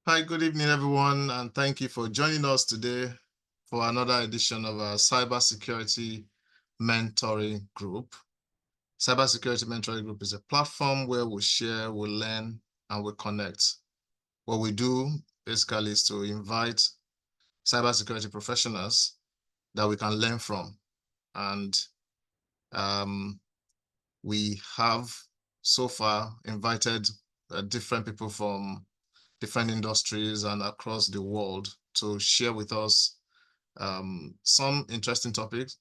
Hi, good evening, everyone, and thank you for joining us today for another edition of our Cyber Security Mentoring Group. Cyber Security Mentoring Group is a platform where we share, we learn, and we connect. What we do basically is to invite cybersecurity professionals that we can learn from. And we have so far invited different people from different industries and across the world to share with us some interesting topics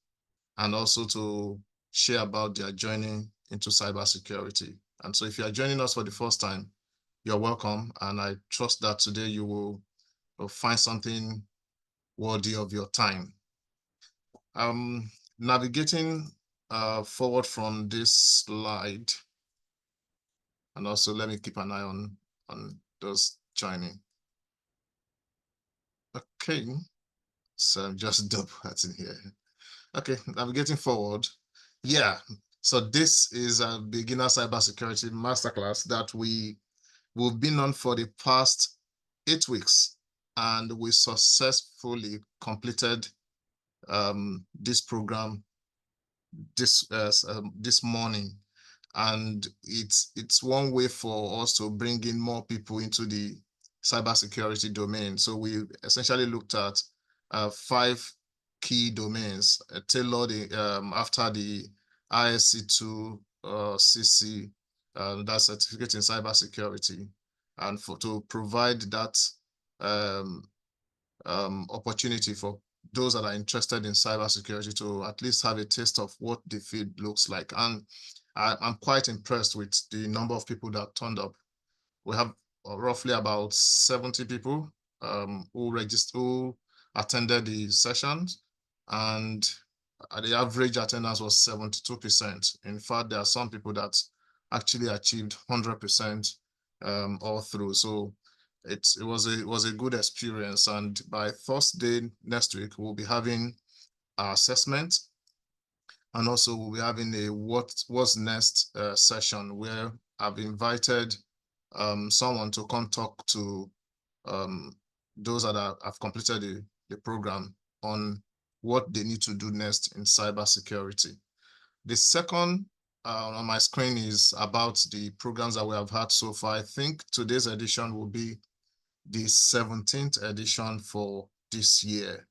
and also to share about their journey into cybersecurity. And so if you are joining us for the first time, you're welcome. And I trust that today you will find something worthy of your time. Navigating forward from this slide, and also let me keep an eye on those joining. Okay, so I'm just double hatting here. Okay, navigating forward. Yeah, so this is a beginner cybersecurity masterclass that we've been on for the past 8 weeks, and we successfully completed this program this morning. And it's one way for us to bring in more people into the cybersecurity domain. So we essentially looked at 5 key domains tailored after the ISC2 CC, that certificate in cybersecurity, and to provide that opportunity for those that are interested in cybersecurity to at least have a taste of what the field looks like. And I'm quite impressed with the number of people that turned up. We have roughly about 70 people who attended the sessions, and the average attendance was 72%. In fact, there are some people that actually achieved 100% all through. So it was a good experience. And by Thursday next week, we'll be having our assessment, and also we'll be having a what's next session where I've invited someone to come talk to those that have completed the program on what they need to do next in cybersecurity. The second on my screen is about the programs that we have had so far. I think today's edition will be the 17th edition for this year.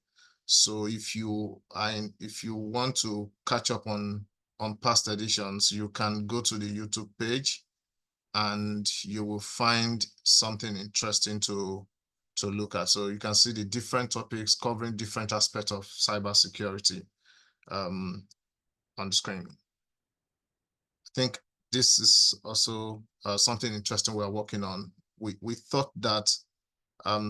So if you want to catch up on past editions, you can go to the YouTube page and you will find something interesting to look at. So you can see the different topics covering different aspects of cybersecurity on the screen. I think this is also something interesting we're working on. We thought that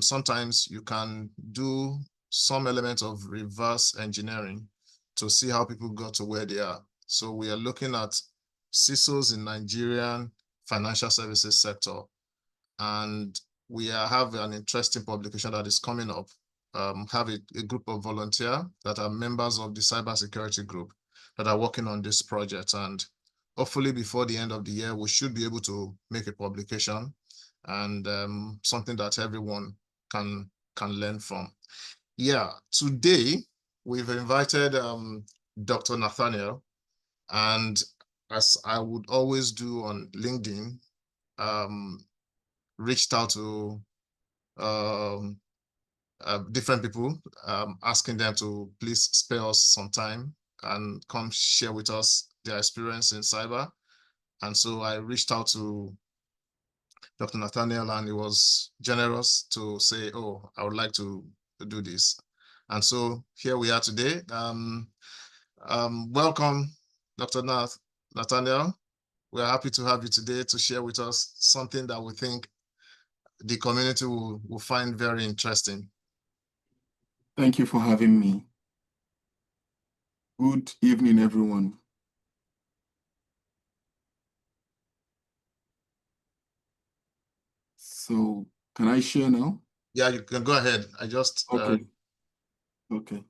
sometimes you can do some element of reverse engineering to see how people got to where they are. So we are looking at CISOs in Nigerian financial services sector, and we have an interesting publication that is coming up. Have a group of volunteers that are members of the cybersecurity group that are working on this project, and hopefully before the end of the year we should be able to make a publication and something that everyone can learn from. Yeah, today we've invited Dr. Nathaniel, and as I would always do on LinkedIn, reached out to different people, asking them to please spare us some time and come share with us their experience in cyber. And so I reached out to Dr. Nathaniel, and he was generous to say, oh, I would like to do this. And so here we are today. Welcome, Dr. Nathaniel. We're happy to have you today to share with us something that we think the community will find very interesting. Thank you for having me. Good evening, everyone. So, can I share now? Yeah, you can go ahead. I just... Okay. Okay.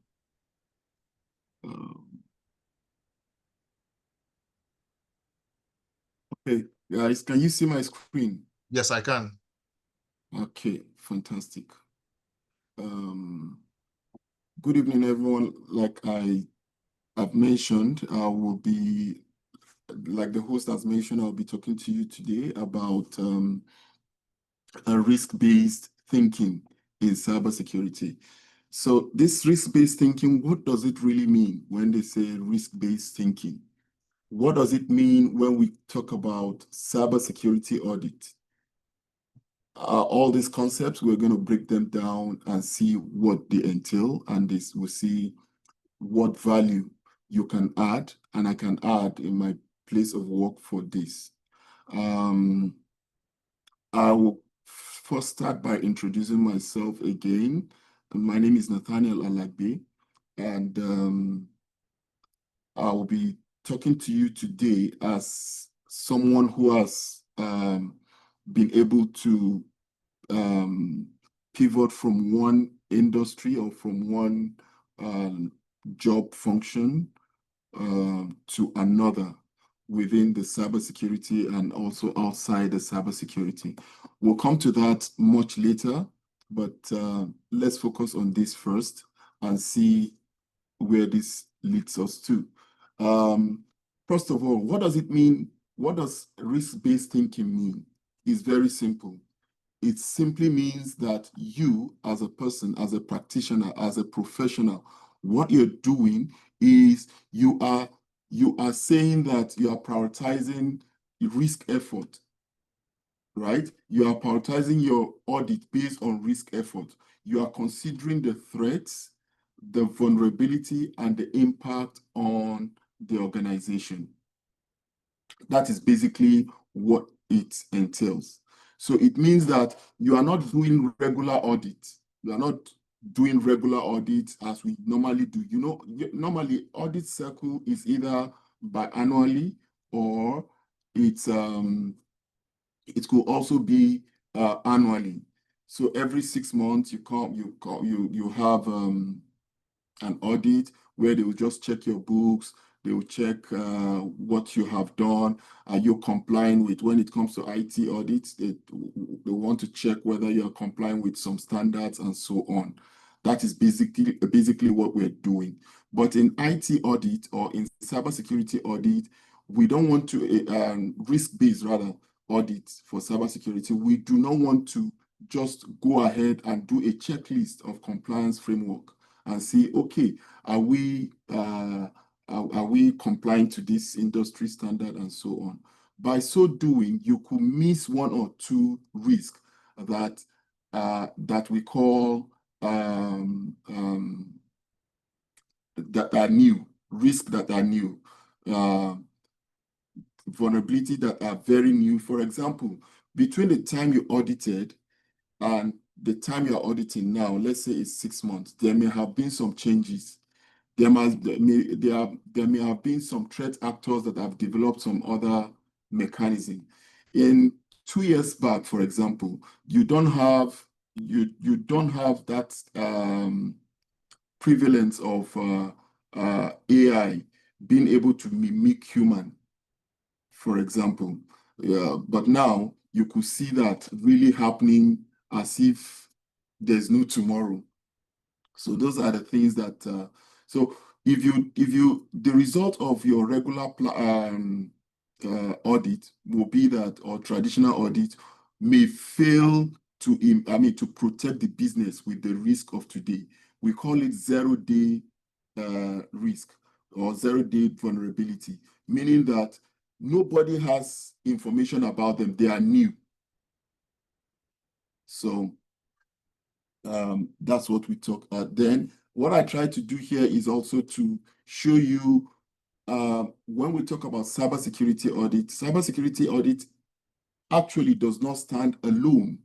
Okay, guys, can you see my screen? Yes, I can. Okay, fantastic. Good evening, everyone. Like I've mentioned, I will be, like the host has mentioned, I'll be talking to you today about a risk-based thinking in cybersecurity. So this risk-based thinking, what does it really mean when they say risk-based thinking? What does it mean when we talk about cybersecurity audit? All these concepts, we're going to break them down and see what they entail, and this we'll see what value you can add and I can add in my place of work for this. I will first start by introducing myself again. My name is Nathaniel Alagbe, and I will be talking to you today as someone who has been able to pivot from one industry or from one job function to another within the cybersecurity and also outside the cybersecurity. We'll come to that much later, but let's focus on this first and see where this leads us to. First of all, what does it mean? What does risk-based thinking mean? It's very simple. It simply means that you, as a person, as a practitioner, as a professional, what you're doing is you are saying that you are prioritizing risk effort, right? You are prioritizing your audit based on risk effort. You are considering the threats, the vulnerability, and the impact on the organization. That is basically what it entails. So it means that you are not doing regular audits. You are not doing regular audits as we normally do. You know, normally audit cycle is either biannually or it's it could also be annually. So every 6 months you have an audit where they will just check your books. They will check what you have done. Are you complying with, when it comes to IT audits, they want to check whether you're complying with some standards and so on. That is basically what we're doing. But in IT audit or in cybersecurity audit, we don't want to, risk-based rather, audit for cybersecurity. We do not want to just go ahead and do a checklist of compliance framework and see, okay, are we complying to this industry standard and so on. By so doing, you could miss one or two risks that that we call that are new, risks that are new, vulnerability that are very new. For example, between the time you audited and the time you're auditing now, let's say it's 6 months, there may have been some changes. There may have been some threat actors that have developed some other mechanism. In 2 years back, for example, you don't have that prevalence of AI being able to mimic human, for example. But now you could see that really happening as if there's no tomorrow. So those are the things that, so if the result of your regular audit will be that, or traditional audit may fail to, to protect the business with the risk of today. We call it zero-day risk or zero-day vulnerability, meaning that nobody has information about them. They are new. So that's what we talk about. Then what I try to do here is also to show you when we talk about cybersecurity audit actually does not stand alone.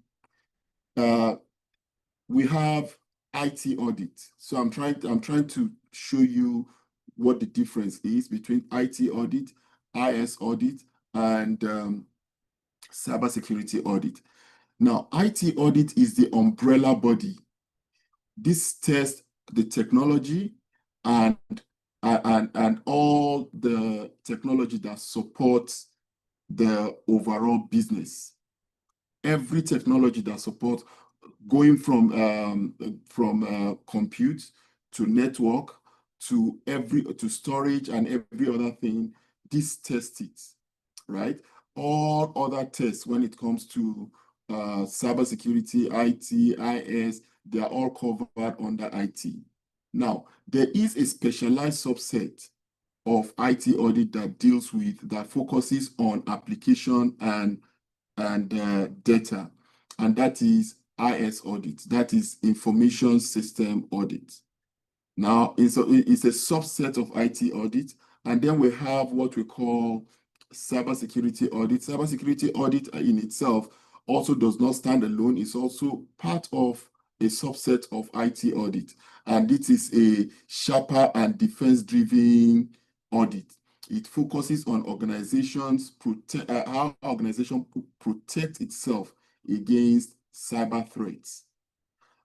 We have IT audit. So I'm trying to show you what the difference is between IT audit, IS audit, and cybersecurity audit. Now, IT audit is the umbrella body. This tests the technology and all the technology that supports the overall business. Every technology that supports going from compute to network to storage and every other thing. This test it, right? All other tests when it comes to cybersecurity, IT, IS, they are all covered under IT. Now, there is a specialized subset of IT audit that focuses on application and data, and that is IS audit, that is information system audit. Now, it's a subset of IT audit, and then we have what we call cybersecurity audit. Cybersecurity audit in itself also does not stand alone. It's also part of a subset of IT audit, and it is a sharper and defense-driven audit. It focuses on organizations how organization protect itself against cyber threats.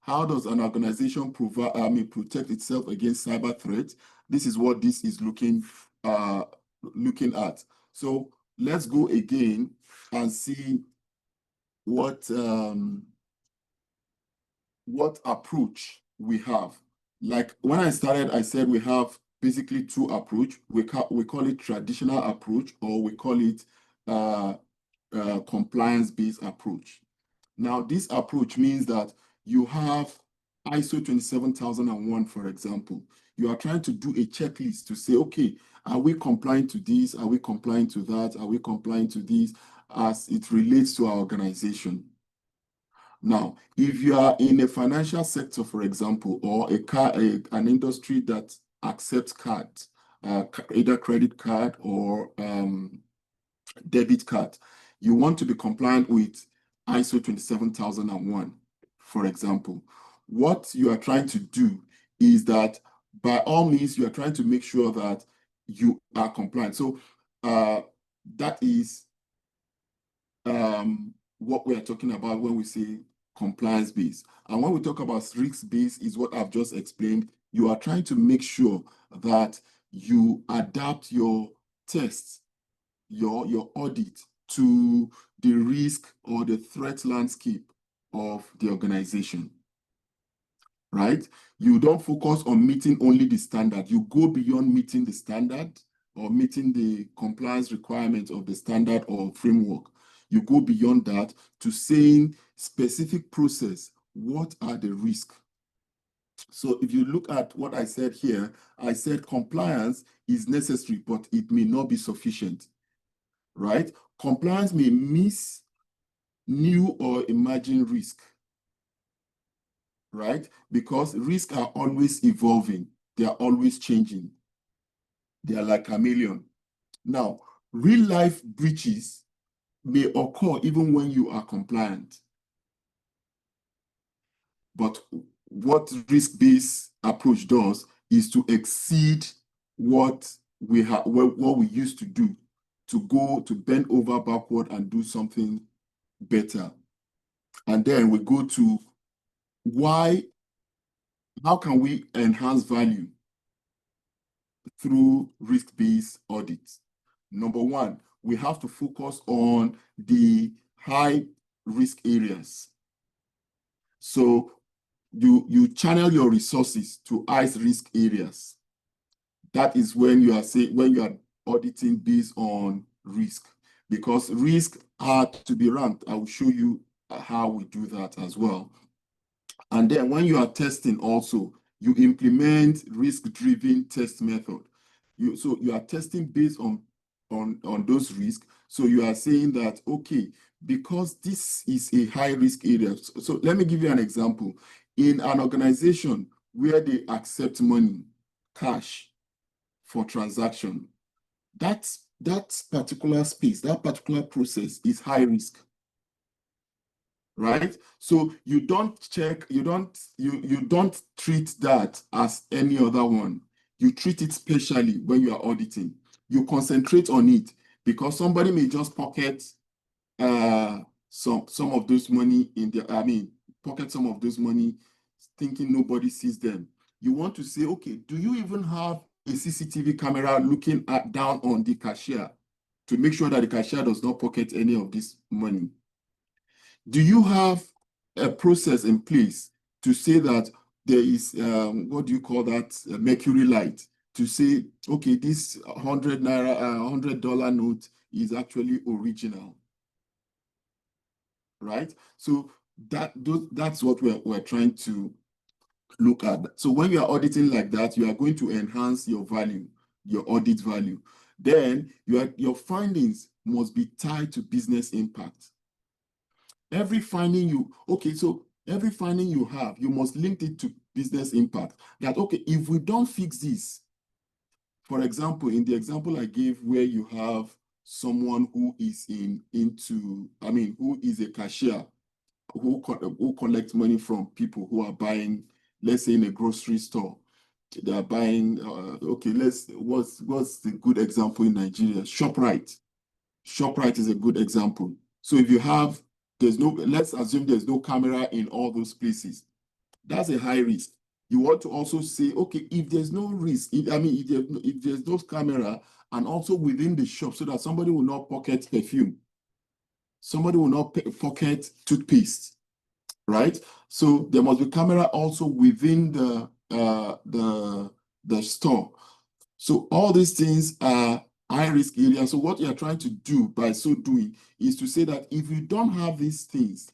How does an organization protect itself against cyber threats? This is what this is looking at. So let's go again and see what approach we have. Like when I started, I said we have basically two approaches. We call it traditional approach, or we call it compliance-based approach. Now, this approach means that you have ISO 27001, for example. You are trying to do a checklist to say, okay, are we complying to this? Are we complying to that? Are we complying to this as it relates to our organization? Now, if you are in a financial sector, for example, or an industry that accepts cards, either credit card or debit card, you want to be compliant with ISO 27001, for example. What you are trying to do is that by all means, you are trying to make sure that you are compliant. So that is what we are talking about when we say compliance-based. And when we talk about risk-based, is what I've just explained. You are trying to make sure that you adapt your tests, your audit to the risk or the threat landscape of the organization, right? You don't focus on meeting only the standard. You go beyond meeting the standard or meeting the compliance requirements of the standard or framework. You go beyond that to saying specific process, what are the risks? So if you look at what I said here, I said compliance is necessary, but it may not be sufficient, right? Compliance may miss new or emerging risk, right? Because risks are always evolving. They are always changing. They are like a chameleon. Now, real life breaches may occur even when you are compliant. But what risk-based approach does is to exceed what we used to do, to bend over backward and do something better. And then we go to how can we enhance value through risk-based audits? Number one, we have to focus on the high risk areas. So you channel your resources to high risk areas. That is when you are auditing based on risk, because risk had to be ranked. I will show you how we do that as well. And then when you are testing also, you implement risk-driven test method. So you are testing based on those risks. So you are saying that, okay, because this is a high risk area. So let me give you an example. In an organization where they accept money, cash for transaction, that particular space, that particular process is high risk, right? So you don't treat that as any other one. You treat it specially when you are auditing. You concentrate on it because somebody may just pocket some of those money pocket some of those money thinking nobody sees them. You want to say, okay, do you even have a CCTV camera looking down on the cashier to make sure that the cashier does not pocket any of this money? Do you have a process in place to say that there is, what do you call that, a mercury light, to say, okay, this 100 naira, $100 note is actually original, right? So that's what we're trying to look at. So when you are auditing like that, you are going to enhance your value, your audit value. Then your findings must be tied to business impact. Every finding you have, you must link it to business impact. That, okay, if we don't fix this, for example, in the example I gave where you have someone who is who is a cashier who collects money from people who are buying, let's say in a grocery store, they are buying, what's the good example in Nigeria? ShopRite. ShopRite is a good example. So if you have, let's assume there's no camera in all those places. That's a high risk. You want to also say, okay, if there's no risk, if there's no camera, and also within the shop, so that somebody will not pocket perfume, somebody will not pocket toothpaste, right? So there must be camera also within the store. So all these things are high risk areas. So what you are trying to do by so doing is to say that if you don't have these things,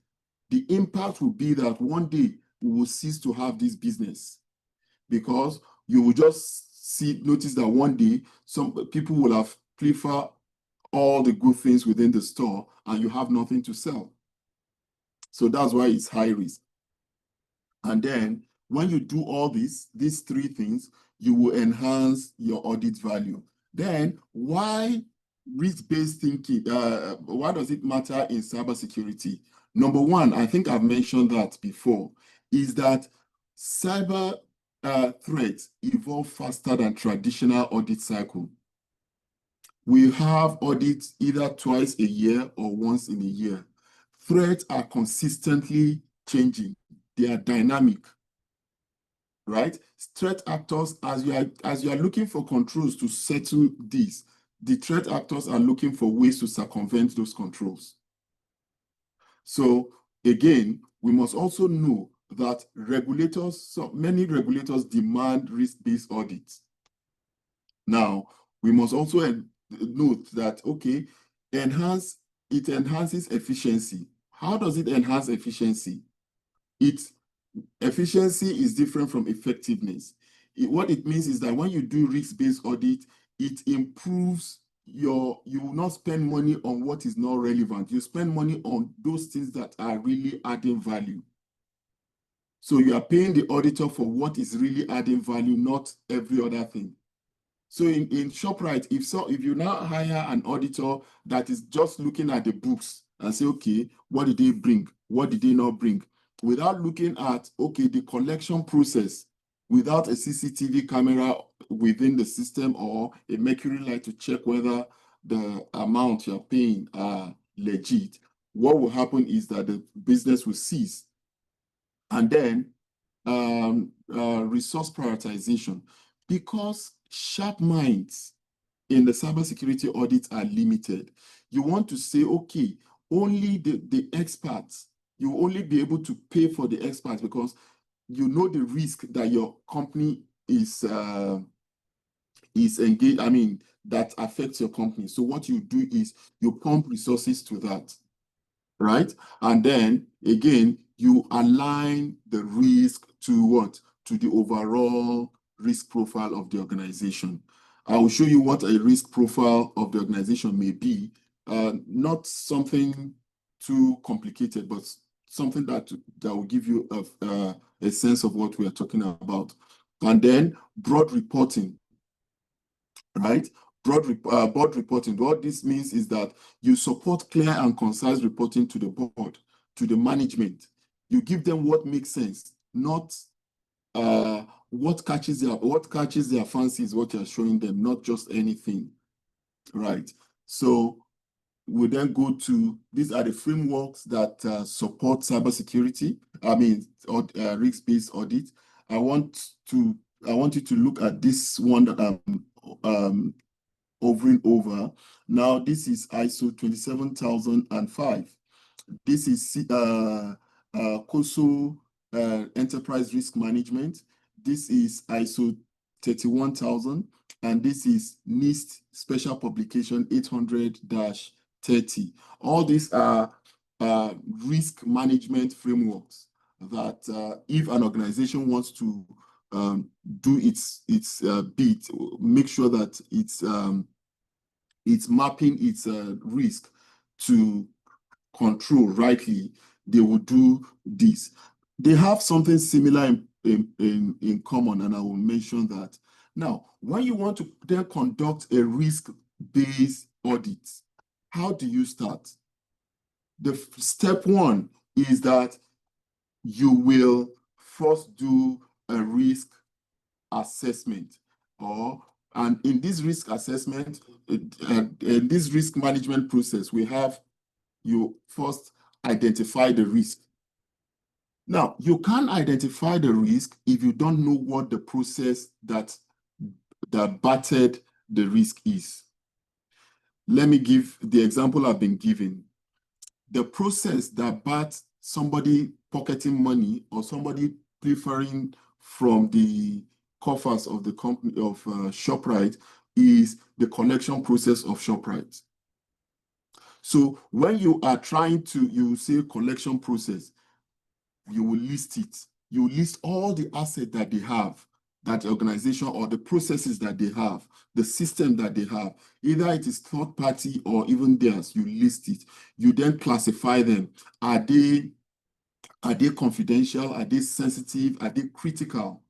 the impact will be that one day we will cease to have this business, because you will just notice that one day some people will have preferred all the good things within the store and you have nothing to sell. So that's why it's high risk. And then when you do all these three things, you will enhance your audit value. Then why risk-based thinking? Why does it matter in cybersecurity? Number one, I think I've mentioned that before, is that cyber threats evolve faster than traditional audit cycle. We have audits either twice a year or once in a year. Threats are consistently changing. They are dynamic, right? Threat actors, as you are looking for controls to settle this, the threat actors are looking for ways to circumvent those controls. So again, we must also know that many regulators demand risk-based audits. Now, we must also note that, okay, it enhances efficiency. How does it enhance efficiency? Efficiency is different from effectiveness. What it means is that when you do risk-based audit, it improves you will not spend money on what is not relevant. You spend money on those things that are really adding value. So you are paying the auditor for what is really adding value, not every other thing. So in ShopRite, if you now hire an auditor that is just looking at the books and say, okay, what did they bring? What did they not bring? Without looking at, okay, the collection process, without a CCTV camera within the system or a mercury light to check whether the amount you're paying are legit, what will happen is that the business will cease. And then resource prioritization, because sharp minds in the cybersecurity audit are limited. You want to say, okay, only the experts, you only be able to pay for the experts because you know the risk that your company is engaged, that affects your company. So what you do is you pump resources to that, right? And then again, you align the risk to what? To the overall risk profile of the organization. I will show you what a risk profile of the organization may be. Not something too complicated, but something that will give you a sense of what we are talking about. And then broad reporting, right? Broad reporting. What this means is that you support clear and concise reporting to the board, to the management. You give them what makes sense, not what catches their fancy is what you're showing them, not just anything, right? So we then go to, these are the frameworks that support cybersecurity, risk-based audit. I want you to look at this one that I'm hovering over. Now, this is ISO 27005. This is COSO Enterprise Risk Management. This is ISO 31000, and this is NIST Special Publication 800-30. All these are risk management frameworks that if an organization wants to do its bit, make sure that it's mapping its risk to control rightly, they will do this. They have something similar in common, and I will mention that. Now, when you want to then conduct a risk-based audit, how do you start? The step one is that you will first do a risk assessment, and in this risk assessment, in this risk management process, you first identify the risk. Now, you can't identify the risk if you don't know what the process that battered the risk is. Let me give the example I've been giving. The process that bat somebody pocketing money or somebody pilfering from the coffers of the company of ShopRite is the collection process of ShopRite. So when you are trying to, you say collection process, you will list it. You list all the assets that they have, that the organization, or the processes that they have, the system that they have. Either it is third party or even theirs, you list it. You then classify them. Are they confidential? Are they sensitive? Are they critical?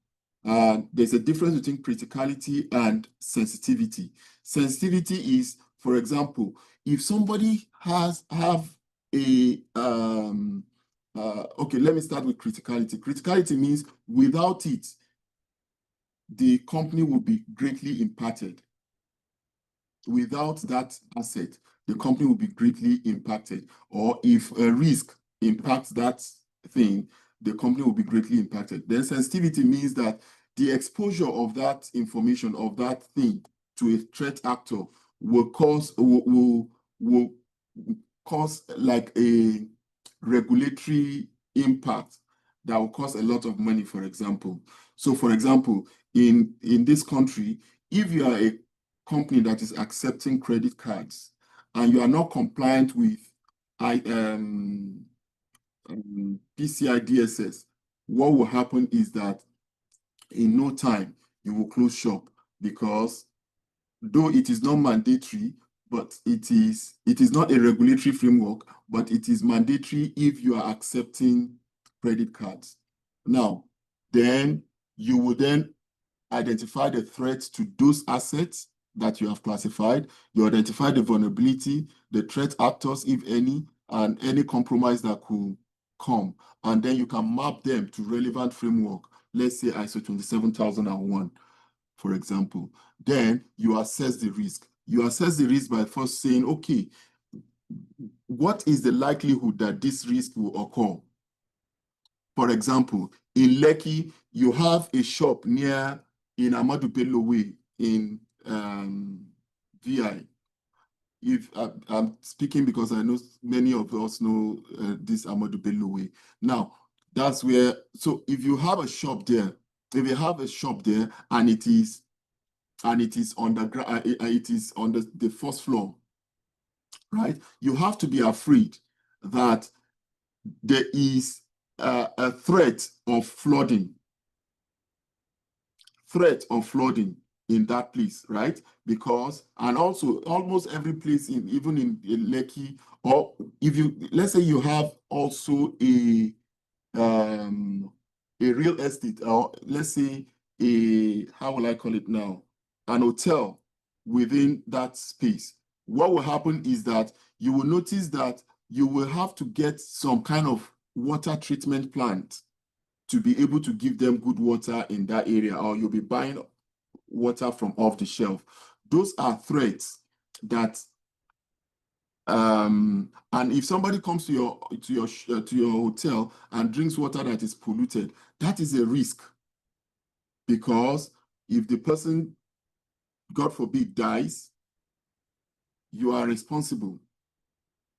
There's a difference between criticality and sensitivity. Sensitivity is, for example, if somebody have a okay, let me start with criticality. Criticality means without it, the company will be greatly impacted. Without that asset, the company will be greatly impacted. Or if a risk impacts that thing, the company will be greatly impacted. Then sensitivity means that the exposure of that information, of that thing, to a threat actor will cause like a regulatory impact that will cost a lot of money, for example. So, for example, in this country, if you are a company that is accepting credit cards and you are not compliant with PCI DSS, what will happen is that in no time you will close shop, because though it is not mandatory, but it is not a regulatory framework, but it is mandatory if you are accepting credit cards. Now, then you will then identify the threats to those assets that you have classified. You identify the vulnerability, the threat actors, if any, and any compromise that could come. And then you can map them to relevant framework. Let's say ISO 27001, for example. Then you assess the risk. You assess the risk by first saying, okay, what is the likelihood that this risk will occur? For example, in Lekki, you have a shop near in Amadou Bello Way in VI. If I'm speaking because I know many of us know this Amadou Bello Way. Now, that's where, so if you have a shop there, and it is on the first floor, right? You have to be afraid that there is a threat of flooding in that place, right? Because, and also almost every place even in Lekki, or if you, let's say you have also a real estate, or let's say how will I call it now? An hotel within that space. What will happen is that you will notice that you will have to get some kind of water treatment plant to be able to give them good water in that area, or you'll be buying water from off the shelf. Those are threats that and if somebody comes to your hotel and drinks water that is polluted, that is a risk, because if the person, God forbid, dies, you are responsible,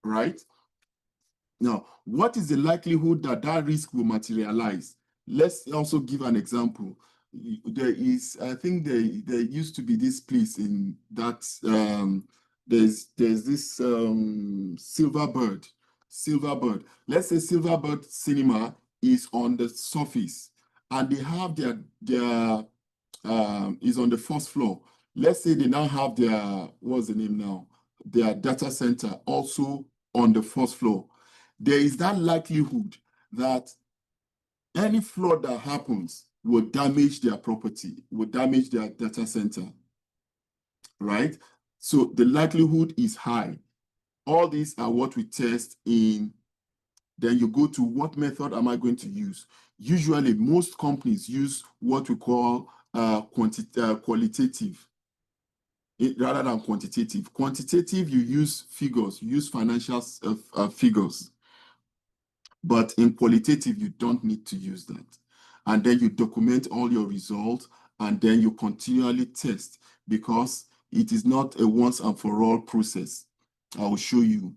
right? Now, what is the likelihood that that risk will materialize? Let's also give an example. There is, I think there used to be this place in that there's this Silverbird. Let's say Silverbird Cinema is on the surface and they have their is on the first floor. Let's say they now have their, what's the name now? Their data center also on the first floor. There is that likelihood that any flood that happens will damage their property, will damage their data center, right? So the likelihood is high. All these are what we test in. Then you go to what method am I going to use? Usually, most companies use what we call qualitative rather than quantitative. Quantitative, you use figures, you use financial figures. But in qualitative, you don't need to use that. And then you document all your results, and then you continually test because it is not a once and for all process. I will show you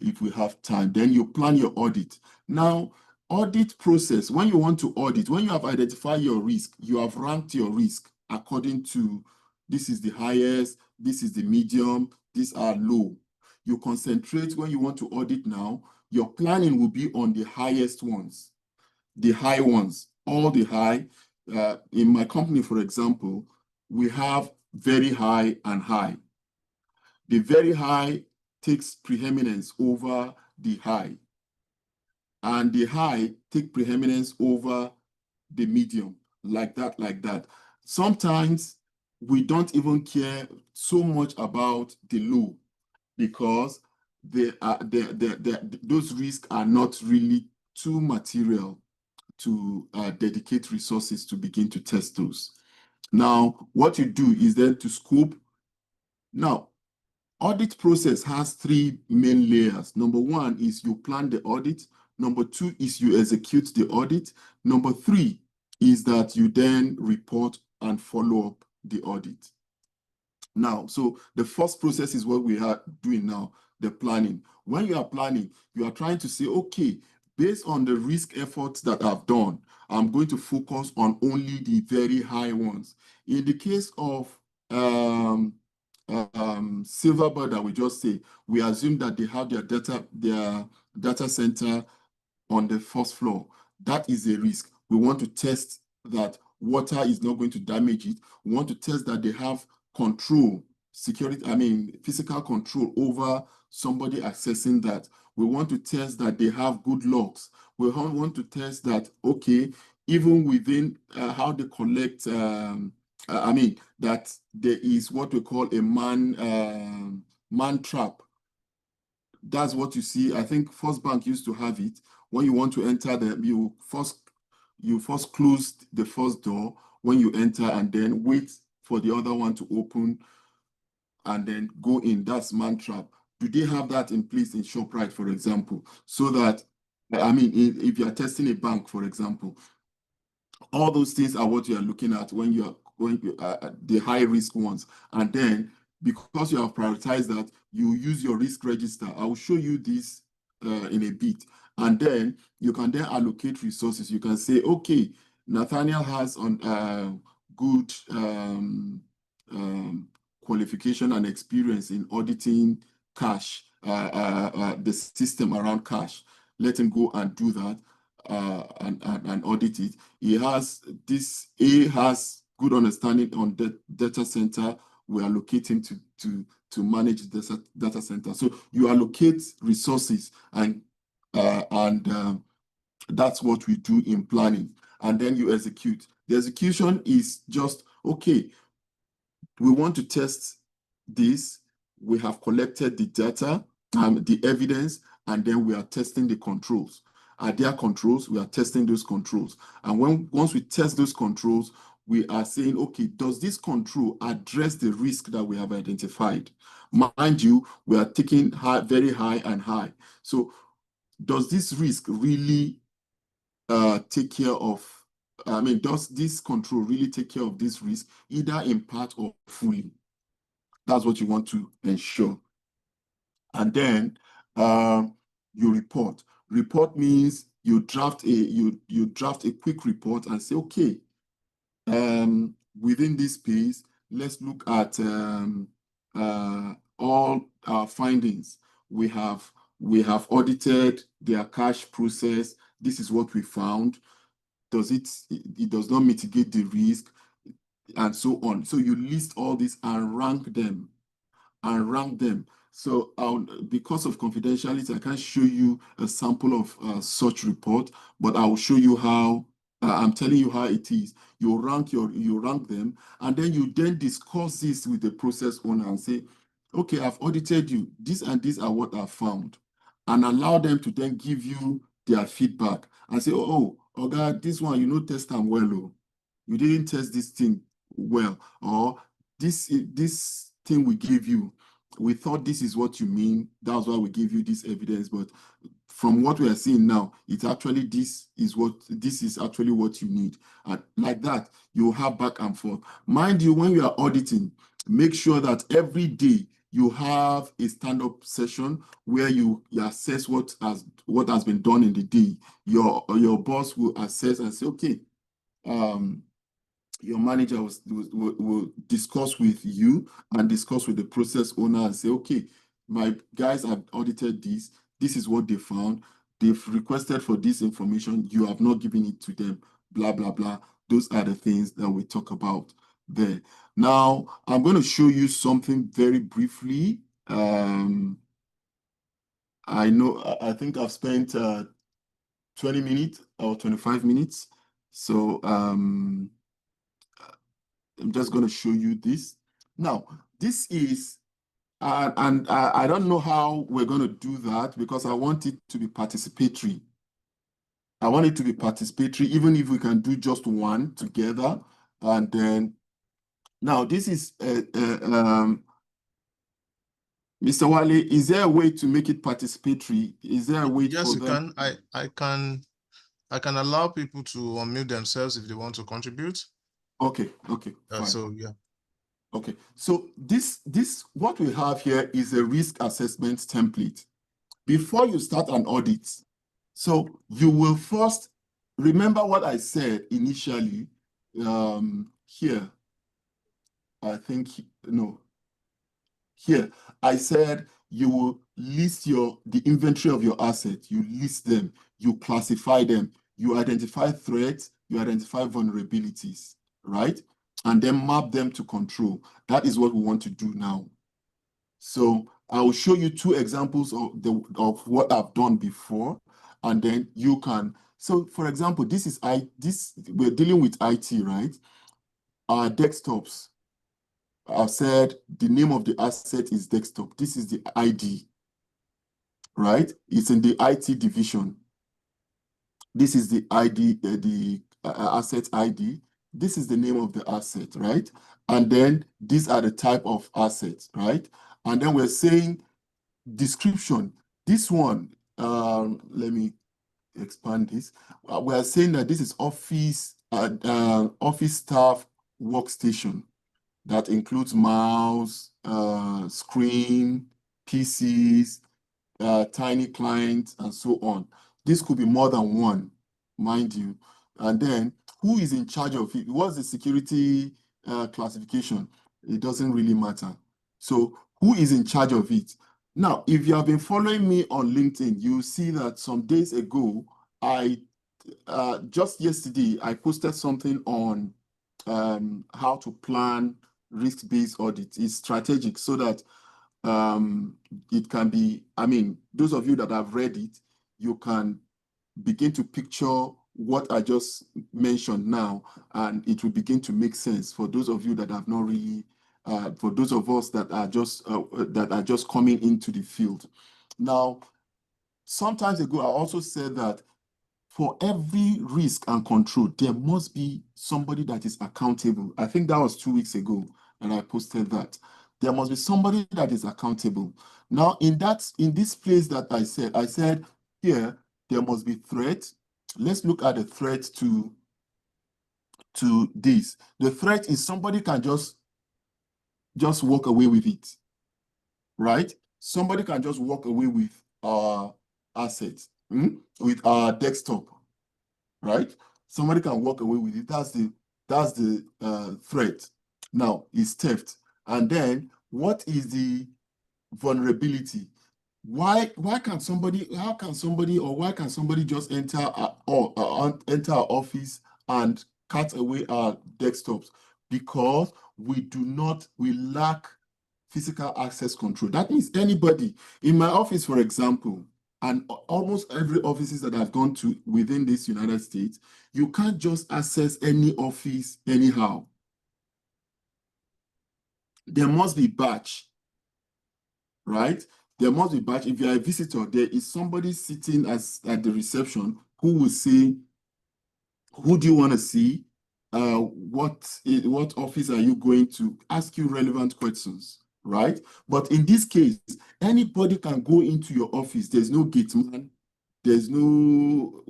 if we have time. Then you plan your audit. Now, audit process, when you want to audit, when you have identified your risk, you have ranked your risk according to this is the highest, this is the medium, these are low. You concentrate when you want to audit now, your planning will be on the highest ones, the high ones, all the high. In my company, for example, we have very high and high. The very high takes preeminence over the high, and the high take preeminence over the medium, like that, like that. Sometimes we don't even care so much about the low because those risks are not really too material to dedicate resources to begin to test those. Now, what you do is then to scope. Now, audit process has three main layers. Number one is you plan the audit. Number two is you execute the audit. Number three is that you then report and follow up the audit. Now, so the first process is what we are doing now, the planning. When you are planning, you are trying to say, okay, based on the risk efforts that I've done, I'm going to focus on only the very high ones. In the case of Silverbird that we just say, we assume that they have their data center on the first floor. That is a risk. We want to test that water is not going to damage it. We want to test that they have control, physical control over somebody accessing that. We want to test that they have good logs. We want to test that, okay, even within how they collect, that there is what we call a man trap. That's what you see. I think First Bank used to have it. When you want to enter you first close the first door when you enter and then wait for the other one to open and then go in. That's man trap. Do they have that in place in ShopRite, for example? So that, if you're testing a bank, for example, all those things are what you are looking at when you are going to the high risk ones. And then because you have prioritized that, you use your risk register. I will show you this in a bit. And then you can then allocate resources. You can say, okay, Nathaniel has on good qualification and experience in auditing cash, the system around cash. Let him go and do that and audit it. A has good understanding on the data center. We allocate him to manage the data center. So you allocate resources and that's what we do in planning. And then you execute. The execution is just, okay, we want to test this. We have collected the data, the evidence, and then we are testing the controls. Are there controls? We are testing those controls. And once we test those controls, we are saying, okay, does this control address the risk that we have identified? Mind you, we are taking very high and high. So does this risk really take care of, does this control really take care of this risk, either in part or fully? That's what you want to ensure. And then you report. Report means you draft a quick report and say, okay, within this space, let's look at all our findings. We have audited their cash process. This is what we found. It does not mitigate the risk, and so on. So you list all this and rank them. So because of confidentiality, I can't show you a sample of such report, but I will show you how. I'm telling you how it is. You rank them, and then you discuss this with the process owner and say, okay, I've audited you. These and these are what I found, and allow them to then give you their feedback and say, oh, okay, this one, test them well, oh. You didn't test this thing well, or this thing we gave you, we thought this is what you mean. That's why we give you this evidence. But from what we are seeing now, it's actually this is actually what you need. And like that, you have back and forth. Mind you, when you are auditing, make sure that every day you have a stand-up session where you assess what has been done in the day. Your boss will assess and say, okay, your manager will discuss with you and discuss with the process owner and say, okay, my guys have audited this. This is what they found. They've requested for this information. You have not given it to them, blah, blah, blah. Those are the things that we talk about there. Now, I'm going to show you something very briefly. I think I've spent 20 minutes or 25 minutes. So, I'm just going to show you this. Now, this is, and I don't know how we're going to do that because I want it to be participatory. I want it to be participatory, even if we can do just one together. And then, now this is, Mr. Wale, is there a way to make it participatory? Is there a way yes, for you them? I can allow people to unmute themselves if they want to contribute. Okay, fine. So yeah. Okay, so this what we have here is a risk assessment template. Before you start an audit, so you will first remember what I said initially here. I think, no, here I said you will list the inventory of your assets. You list them, you classify them, you identify threats, you identify vulnerabilities, right? And then map them to control. That is what we want to do now. So I will show you two examples of what I've done before, and then you can. So for example, we're dealing with IT, right? Our desktops. I've said the name of the asset is desktop. This is the ID, right? It's in the IT division. This is the ID, the asset ID. This is the name of the asset, right? And then these are the type of assets, right? And then we're saying description. This one, let me expand this. We are saying that this is office staff workstation. That includes mouse, screen, PCs, tiny clients, and so on. This could be more than one, mind you. And then who is in charge of it? What's the security classification? It doesn't really matter. So who is in charge of it? Now, if you have been following me on LinkedIn, you see that some days ago, just yesterday, I posted something on how to plan risk-based audit. It's strategic so that it can be, those of you that have read it, you can begin to picture what I just mentioned now, and it will begin to make sense for those of you that have not really, for those of us that are just coming into the field. Now, sometimes ago, I also said that for every risk and control, there must be somebody that is accountable. I think that was 2 weeks ago, and I posted that. There must be somebody that is accountable. Now, in this place that I said here, there must be threat. Let's look at the threat to this. The threat is somebody can just walk away with it, right? Somebody can just walk away with asset with our desktop, right? Somebody can walk away with it. That's the threat. Now, it's theft. And then what is the vulnerability? How can somebody just enter enter our office and cut away our desktops? Because we lack physical access control. That means anybody in my office, for example, and almost every offices that I've gone to within this United States, you can't just access any office anyhow. There must be badge, right? There must be badge. If you are a visitor, there is somebody sitting at the reception who will say, who do you want to see? What office are you going to? Ask you relevant questions, right? But in this case, anybody can go into your office. There's no gate man. There's nobody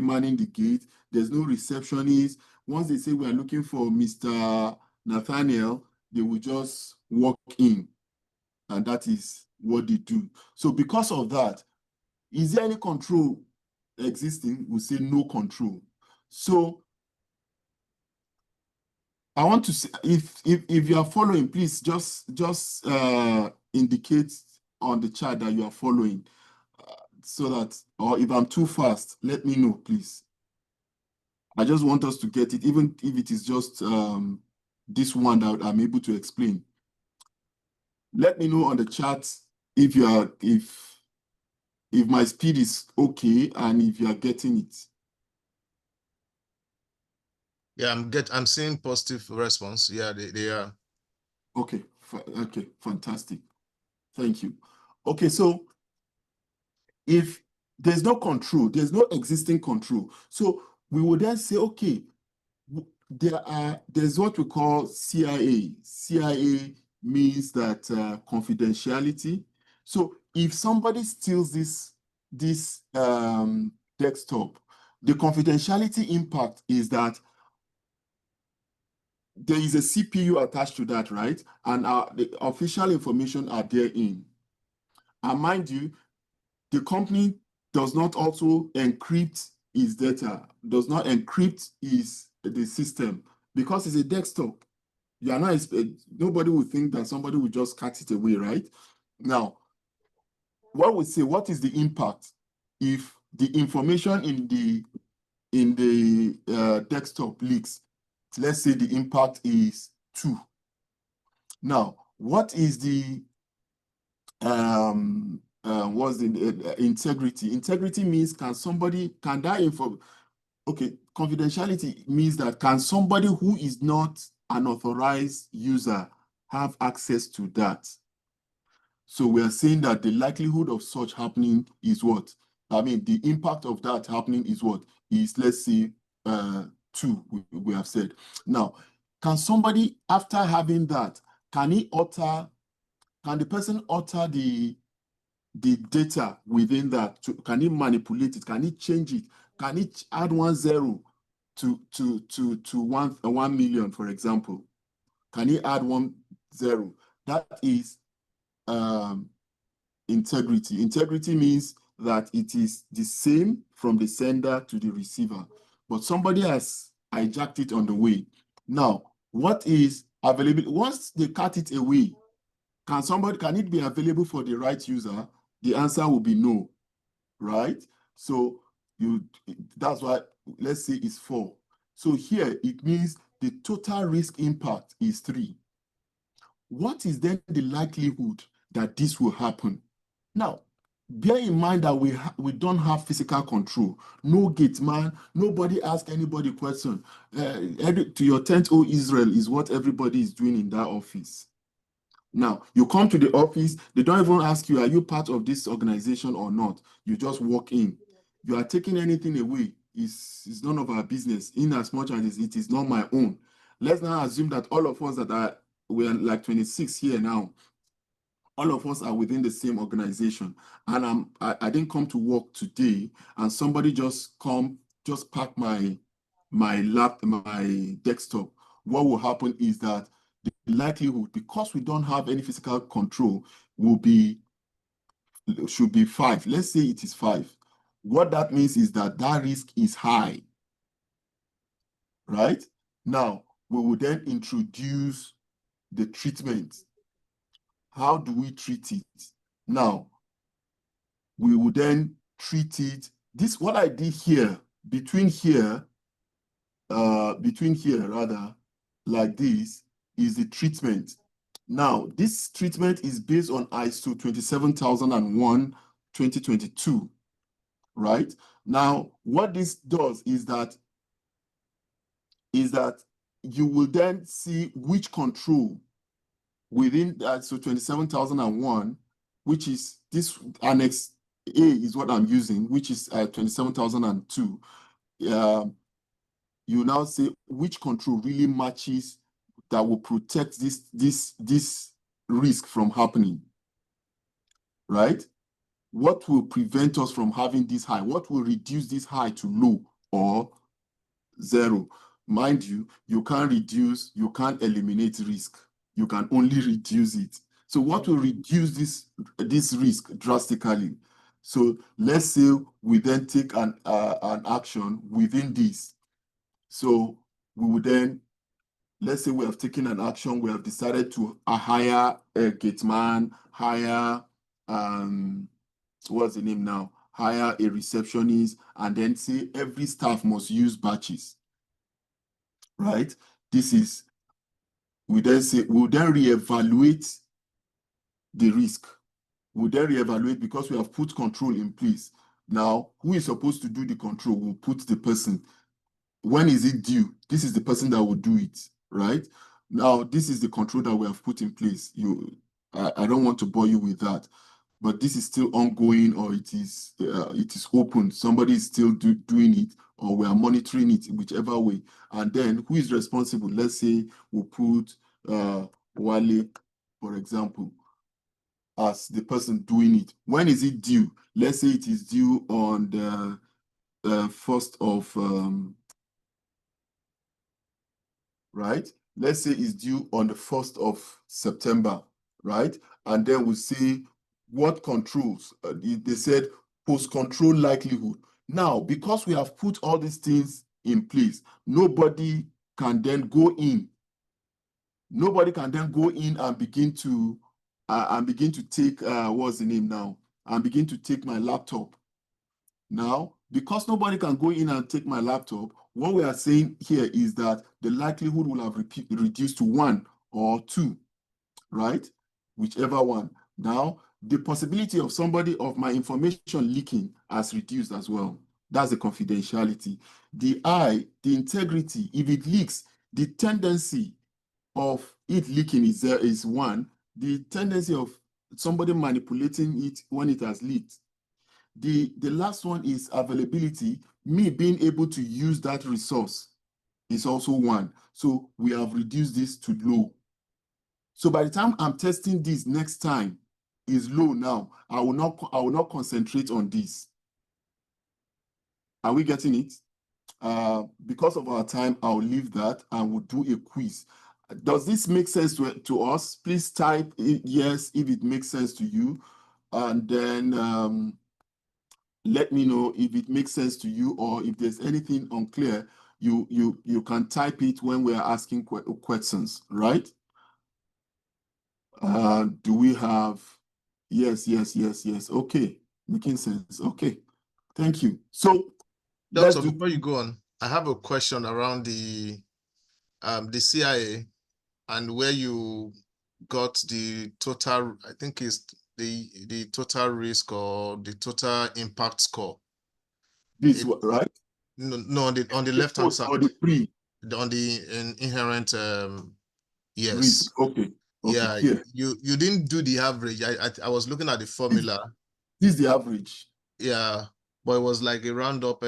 manning the gate. There's no receptionist. Once they say we are looking for Mr. Nathaniel, they will just walk in, and that is what they do. So because of that, is there any control existing? We say no control. So I want to say, if you are following, please just indicate on the chart that you are following, so that, or if I'm too fast, let me know, please. I just want us to get it, even if it is just this one that I'm able to explain. Let me know on the chat if you are if my speed is okay and if you are getting it. Yeah, I'm seeing positive response. Yeah, they are. Okay, fantastic. Thank you. Okay, so if there's no control, there's no existing control. So we would then say, okay, there's what we call CIA. CIA means that confidentiality. So if somebody steals this desktop, the confidentiality impact is that there is a CPU attached to that, right? And the official information are therein. And mind you, the company does not also encrypt its data, does not encrypt the system, because it's a desktop. You are not, nobody will think that somebody will just cut it away, right? Now, what we say, what is the impact if the information in the desktop leaks? Let's say the impact is 2. Now, what is the what's the integrity? Integrity means can that info? Okay, confidentiality means that can somebody who is not an authorized user have access to that? So we are saying that the likelihood of such happening is what? I mean, the impact of that happening is what? Is, let's say, 2, we have said. Now, can somebody, after having that, can the person alter the data within that? Can he manipulate it? Can he change it? Can he add 1 0 to 1 million, for example? Can he add 1 0? That is integrity. Integrity means that it is the same from the sender to the receiver, but somebody has hijacked it on the way. Now, what is available? Once they cut it away, can it be available for the right user? The answer will be no, right? So that's why, let's say it's 4. So here it means the total risk impact is 3. What is then the likelihood that this will happen? Now, bear in mind that we don't have physical control. No gate man, nobody ask anybody question. To your tent, O Israel, is what everybody is doing in that office. Now, you come to the office, they don't even ask you, are you part of this organization or not? You just walk in. You are taking anything away, it's none of our business, in as much as it is not my own. Let's now assume that all of us we are like 26 here now. All of us are within the same organization, and I didn't come to work today, and somebody just pack my desktop. What will happen is that the likelihood, because we don't have any physical control, will be should be 5. Let's say it is 5. What that means is that that risk is high, right? Now, we will then introduce the treatment. How do we treat it? Now, we will then treat it. This, what I did here, between here rather, like this, is the treatment. Now, this treatment is based on ISO 27001 2022, right? Now, what this does is that you will then see which control within ISO 27001, which is this Annex A is what I'm using, which is 27002. You now say which control really matches that will protect this risk from happening, right? What will prevent us from having this high? What will reduce this high to low or 0? Mind you, you can't reduce, you can't eliminate risk. You can only reduce it. So what will reduce this risk drastically? So let's say we then take an action within this. So we would then, let's say we have taken an action, we have decided to hire a gate man, hire, what's the name now? Hire a receptionist, and then say every staff must use batches, right? This is, we then say, we'll then reevaluate the risk. We'll then reevaluate because we have put control in place. Now, who is supposed to do the control? We'll put the person. When is it due? This is the person that will do it, right? Now, this is the control that we have put in place. I don't want to bore you with that, but this is still ongoing, or it is open. Somebody is still doing it, or we are monitoring it, whichever way. And then who is responsible? Let's say we put Wale, for example, as the person doing it. When is it due? Let's say it is due on the 1st of right? Let's say it's due on the 1st of September, right? And then we see what controls. They said post-control likelihood. Now, because we have put all these things in place, nobody can then go in. Nobody can then go in and begin to take, what's the name now? And begin to take my laptop. Now, because nobody can go in and take my laptop, what we are saying here is that the likelihood will have reduced to 1 or 2, right? Whichever one. Now, the possibility of my information leaking has reduced as well. That's the confidentiality. The integrity, if it leaks, the tendency of it leaking is 1. The tendency of somebody manipulating it when it has leaked. The last one is availability. Me being able to use that resource is also 1. So we have reduced this to low. So by the time I'm testing this next time, is low now. I will not concentrate on this. Are we getting it? Because of our time, I'll leave that and we'll do a quiz. Does this make sense to us? Please type yes if it makes sense to you. And then let me know if it makes sense to you, or if there's anything unclear, you can type it when we're asking questions, right? Do we have, yes. Okay, making sense. Okay, thank you. So Doctor, before you go on, I have a question around the CIA and where you got the total, I think is the total risk or the total impact score. This right? No, on the left hand side. Or the pre. On the inherent yes. Risk. Okay. Yeah, here. you didn't do the average. I was looking at the formula. This is the average. Yeah, but it was like a round up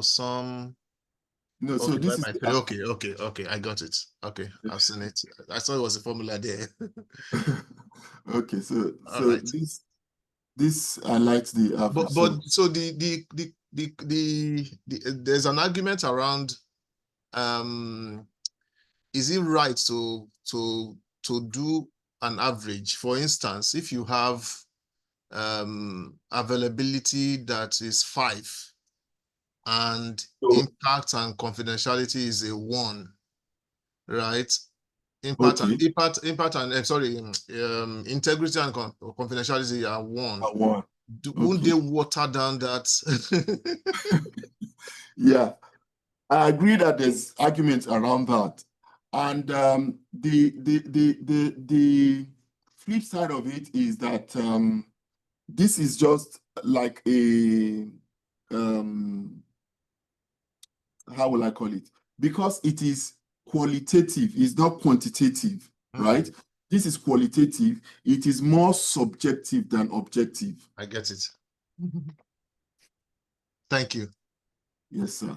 some. No, okay, so this is okay. I got it. Okay, I've seen it. I saw it was a formula there. Okay, so right. this highlights the average. But so there's an argument around is it right to do an average? For instance, if you have availability that is 5, and So, impact and confidentiality is a 1, right? Impact okay. and integrity and confidentiality are 1. One. Won't they Okay. water down that? Yeah, I agree that there's arguments around that. And the flip side of it is that this is just like a how will I call it? Because it is qualitative, it's not quantitative, right? This is qualitative, it is more subjective than objective. I get it. Thank you. Yes, sir.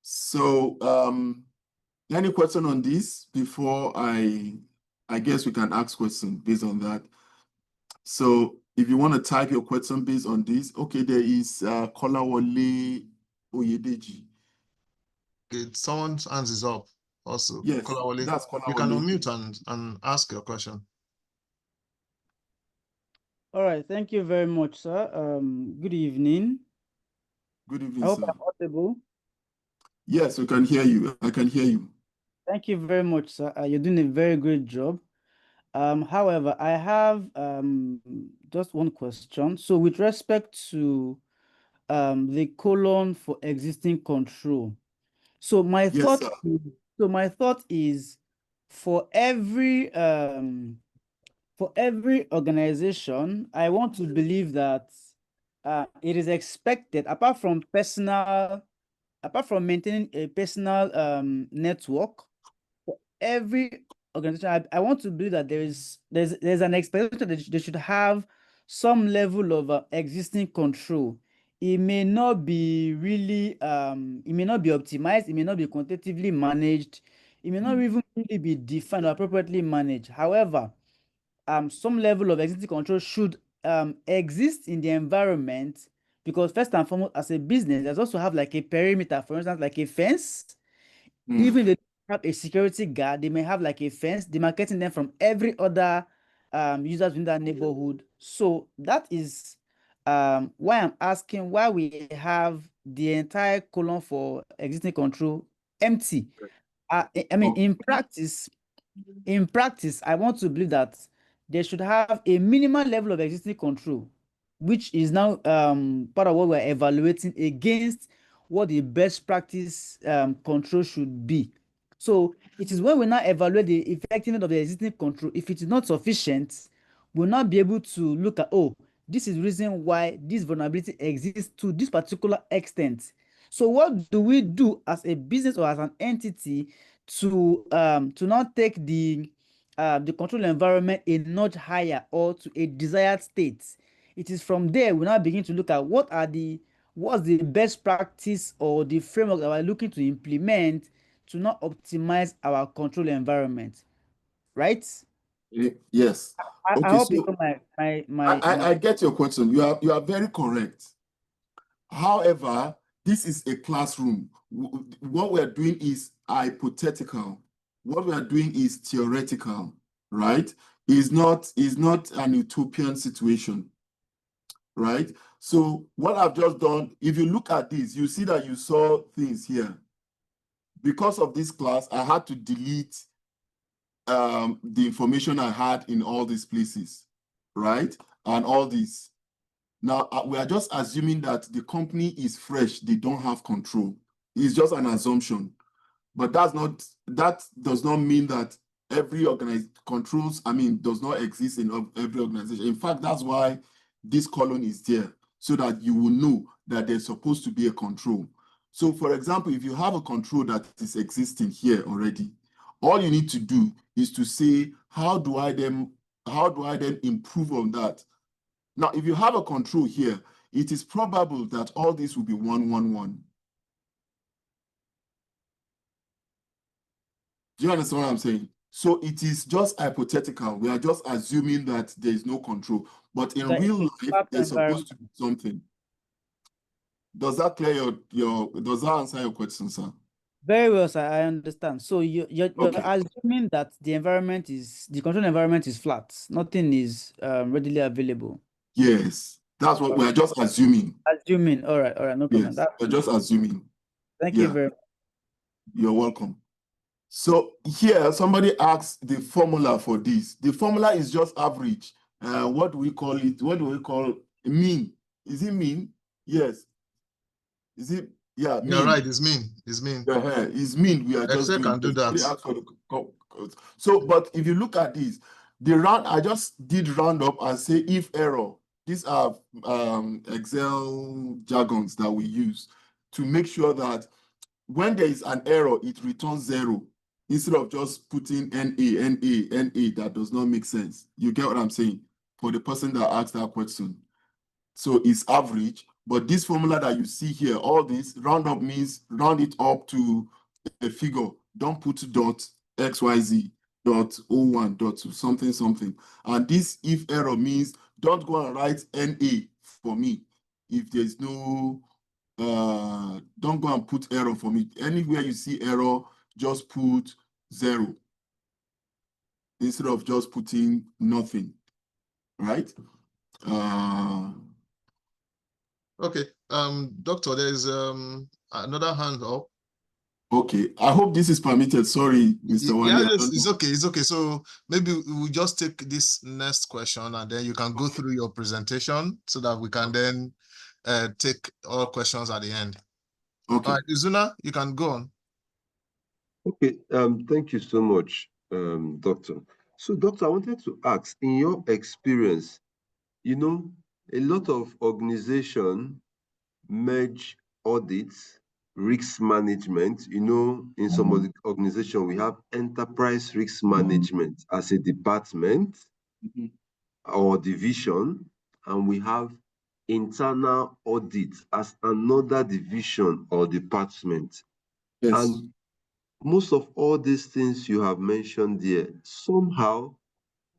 So any question on this before I guess we can ask questions based on that. So if you want to type your question based on this, okay, there is Kolawole Oyedeji. Okay, someone's hands is up also. Yes, Kolawole, that's you can Kolawole. unmute and ask your question. All right, thank you very much, sir. Good evening. Good I evening, hope sir. I'm audible. Yes, we can hear you. I can hear you. Thank you very much, sir. You're doing a very great job. However, I have just one question. So with respect to the colon for existing control. So my Yes, thought sir. is for every organization, I want to believe that it is expected, apart from maintaining a personal network, for every organization, I want to believe that there's an expectation that they should have some level of existing control. It may not be really it may not be optimized, it may not be quantitatively managed, it may not even really be defined or appropriately managed. However, some level of existing control should exist in the environment, because first and foremost, as a business, there's also have like a perimeter, for instance, like a fence. Even if they have a security guard, they may have like a fence demarcating them from every other users in that neighborhood. So that is why I'm asking why we have the entire column for existing control empty. I mean, Okay. in practice, I want to believe that they should have a minimal level of existing control, which is now part of what we're evaluating against what the best practice control should be. So it is when we now evaluate the effectiveness of the existing control. If it is not sufficient, we'll not be able to look at, oh, this is the reason why this vulnerability exists to this particular extent. So what do we do as a business or as an entity to not take the control environment a notch higher or to a desired state? It is from there we now begin to look at what's the best practice or the framework that we're looking to implement to not optimize our control environment, right? Yes. I Okay, hope you so know I get your question. You are very correct. However, this is a classroom. What we are doing is hypothetical. What we are doing is theoretical, right? Is not an utopian situation, right? So what I've just done, if you look at this, you see that you saw things here. Because of this class, I had to delete the information I had in all these places, right? And all this. Now, we are just assuming that the company is fresh, they don't have control. It's just an assumption. But that does not mean that every does not exist in every organization. In fact, that's why this column is there, so that you will know that there's supposed to be a control. So, for example, if you have a control that is existing here already, all you need to do is to say, how do I then improve on that? Now, if you have a control here, it is probable that all this will be 111. Do you understand what I'm saying? So it is just hypothetical. We are just assuming that there is no control. But in That real it's life, a there's environment. supposed to be something. Does that clear does that answer your question, sir? Very well, sir. I understand. So you're Okay. assuming that the control environment is flat. Nothing is readily available. Yes, that's what we're just assuming. Assuming. All right, no problem. Yes, we're just assuming. Thank you Yeah, very much. you're welcome. So here, somebody asks the formula for this. The formula is just average. What do we call it? What do we call mean? Is it mean? Yes. Is it? Yeah, You're mean. right, it's mean. It's mean. It's mean. We are just Excel doing. can do Somebody that. asked for so, but if you look at this, the round, I just did round up and say if error. These are Excel jargons that we use to make sure that when there is an error, it returns 0 instead of just putting NA. That does not make sense. You get what I'm saying? For the person that asked that question. So it's average, but this formula that you see here, all this round up means round it up to a figure. Don't put dot XYZ, dot 01, dot something. And this if error means don't go and write NA for me. If there's no don't go and put error for me. Anywhere you see error, just put 0 instead of just putting nothing, right? Okay. Doctor, there's another hand up. Okay, I hope this is permitted. Sorry, Mr. Wale. Yeah, it's okay. It's okay. So maybe we'll just take this next question and then you can go through your presentation so that we can then take all questions at the end. Okay. All right, Izuna, you can go on. Okay, thank you so much, Doctor. So, Doctor, I wanted to ask, in your experience, a lot of organizations merge audits, risk management. In some of the organizations, we have enterprise risk management as a department or division, and we have internal audit as another division or department. Yes. And most of all these things you have mentioned there, somehow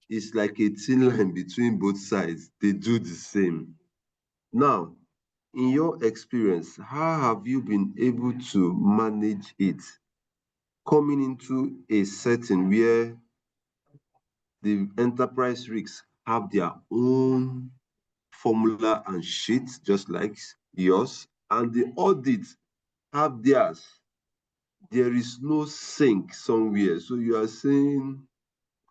it's like a thin line between both sides. They do the same. Now, in your experience, how have you been able to manage it? Coming into a setting where the enterprise risks have their own formula and sheet, just like yours, and the audits have theirs. There is no sync somewhere. So you are saying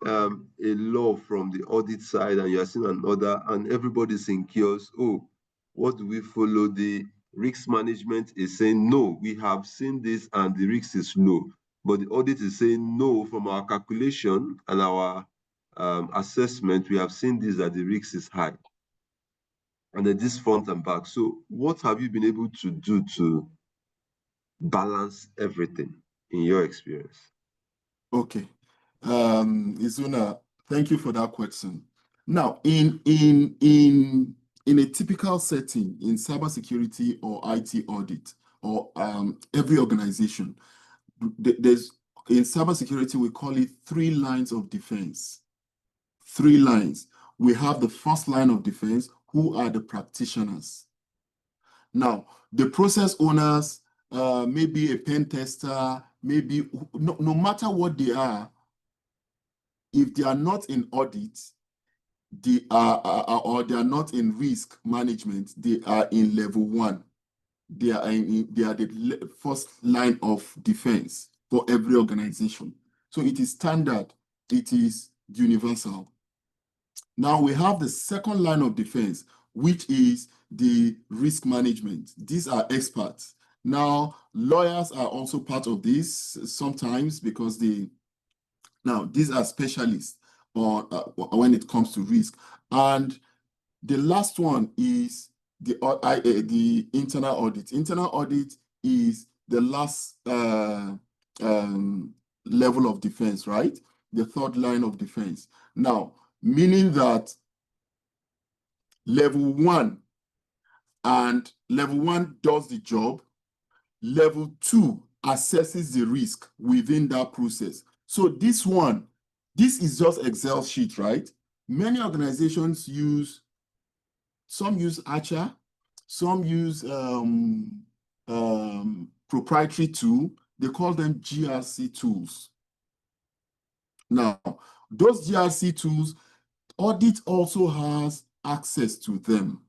a law from the audit side and you are seeing another, and everybody's in chaos. Oh, what do we follow? The risk management is saying, no, we have seen this and the risk is low. But the audit is saying, no, from our calculation and our assessment, we have seen this, that the risk is high. And then this front and back. So what have you been able to do to balance everything in your experience? Okay. Izuna, thank you for that question. Now, in a typical setting in cybersecurity or IT audit or every organization, there's in cybersecurity we call it 3 lines of defense. 3 lines. We have the first line of defense, who are the practitioners. Now, the process owners, maybe a pen tester, maybe no matter what they are, if they are not in audit, they are or they are not in risk management, they are in level 1. They are the first line of defense for every organization. So it is standard, it is universal. Now we have the second line of defense, which is the risk management. These are experts. Now, lawyers are also part of this sometimes because these are specialists when it comes to risk. And the last one is the internal audit. Internal audit is the last level of defense, right? The third line of defense. Now, meaning that level 1 does the job. Level 2 assesses the risk within that process. So this is just Excel sheet, right? Many organizations some use Archer, some use proprietary tool. They call them GRC tools. Now, those GRC tools, audit also has access to them.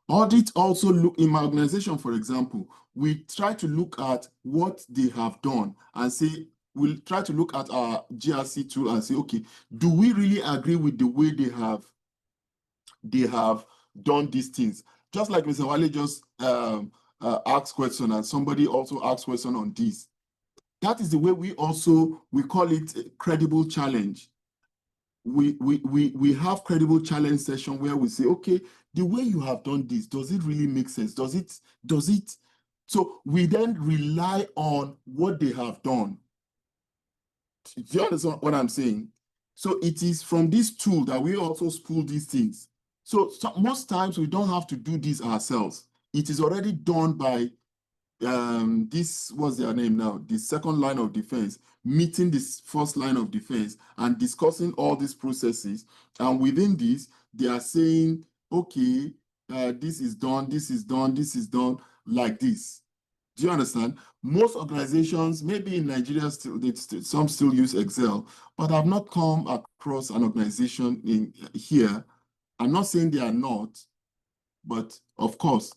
Audit also look, in my organization, for example, we try to look at what they have done and say, we'll try to look at our GRC tool and say, okay, do we really agree with the way they have done these things? Just like Mr. Wale just asked question and somebody also asked question on this. That is the way we call it a credible challenge. We have credible challenge session where we say, okay, the way you have done this, does it really make sense? Does it? So we then rely on what they have done. Do you understand what I'm saying? So it is from this tool that we also spool these things. So most times we don't have to do this ourselves. It is already done by this, what's their name now? The second line of defense, meeting this first line of defense and discussing all these processes. And within this, they are saying, okay, this is done, this is done, this is done like this. Do you understand? Most organizations, maybe in Nigeria, some still use Excel, but I've not come across an organization in here. I'm not saying they are not, but of course,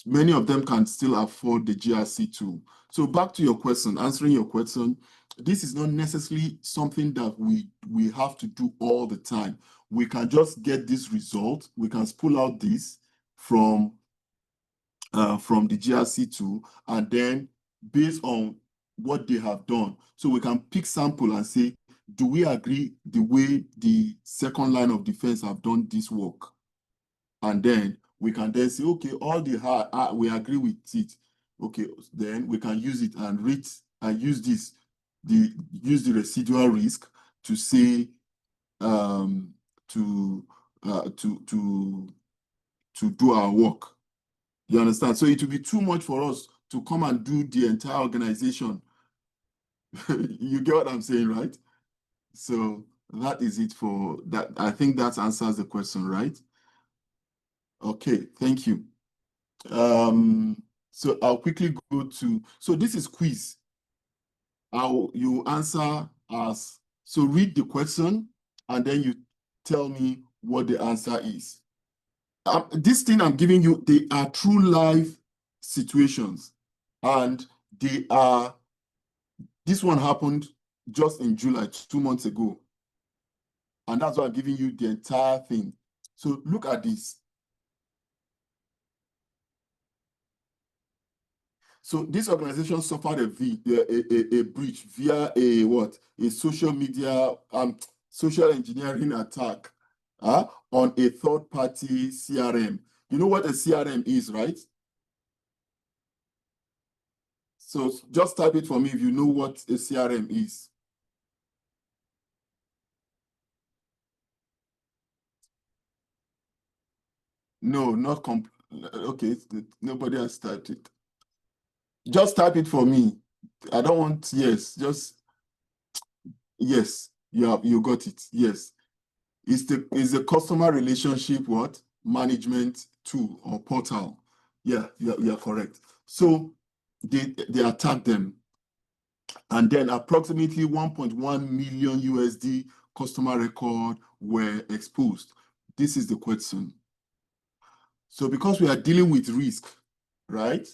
many of them can still afford the GRC tool. So back to your question, answering your question, this is not necessarily something that we have to do all the time. We can just get this result. We can pull out this from the GRC tool, and then based on what they have done, so we can pick sample and say, do we agree the way the second line of defense have done this work? And then we can then say, okay, all the we agree with it. Okay, then we can use it and rate and use this, use the residual risk to say to do our work. You understand? So it will be too much for us to come and do the entire organization. You get what I'm saying, right? So that is it for that. I think that answers the question, right? Okay, thank you. So I'll quickly go to, so this is quiz. You answer as, so read the question and then you tell me what the answer is. This thing I'm giving you, they are true life situations, and this one happened just in July, 2 months ago. And that's why I'm giving you the entire thing. So look at this. So this organization suffered a breach via a social media, social engineering attack on a third-party CRM. You know what a CRM is, right? So just type it for me if you know what a CRM is. No, not okay, nobody has typed it. Just type it for me. I don't want, yes, just, yes, you got it, yes. It's the customer relationship management tool or portal. Yeah, you're correct. So they attacked them, and then approximately 1.1 million USD customer record were exposed. This is the question. So because we are dealing with risk, right?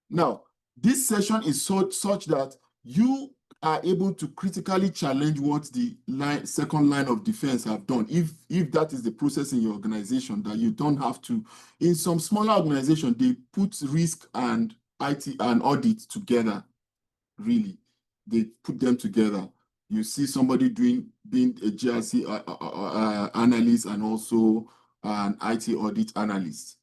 Now, this session is such that you are able to critically challenge what the second line of defense have done. If that is the process in your organization, that you don't have to. In some smaller organizations, they put risk and IT and audit together, really. They put them together. You see somebody being a GRC analyst and also an IT audit analyst.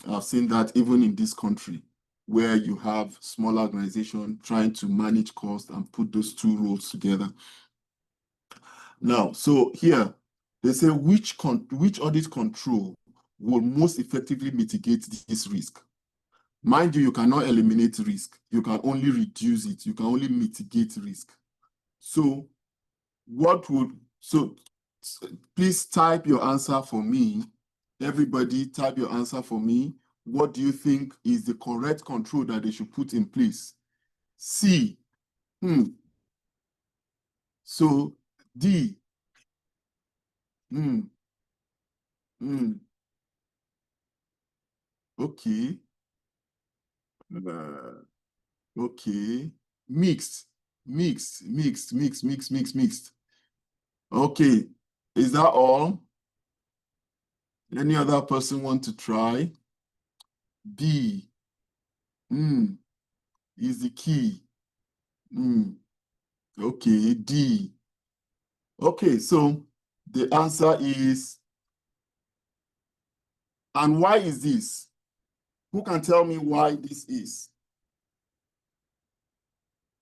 I've seen that even in this country, where you have small organization trying to manage costs and put those two roles together. Now, so here, they say which audit control will most effectively mitigate this risk? Mind you, you cannot eliminate risk. You can only reduce it. You can only mitigate risk. So please type your answer for me. Everybody type your answer for me. what do you think is the correct control that they should put in place? C. So D. Okay. Okay. Mixed. Okay. Is that all? Any other person want to try? B. Is the key. Okay. D. Okay. So the answer is, and why is this? Who can tell me why this is?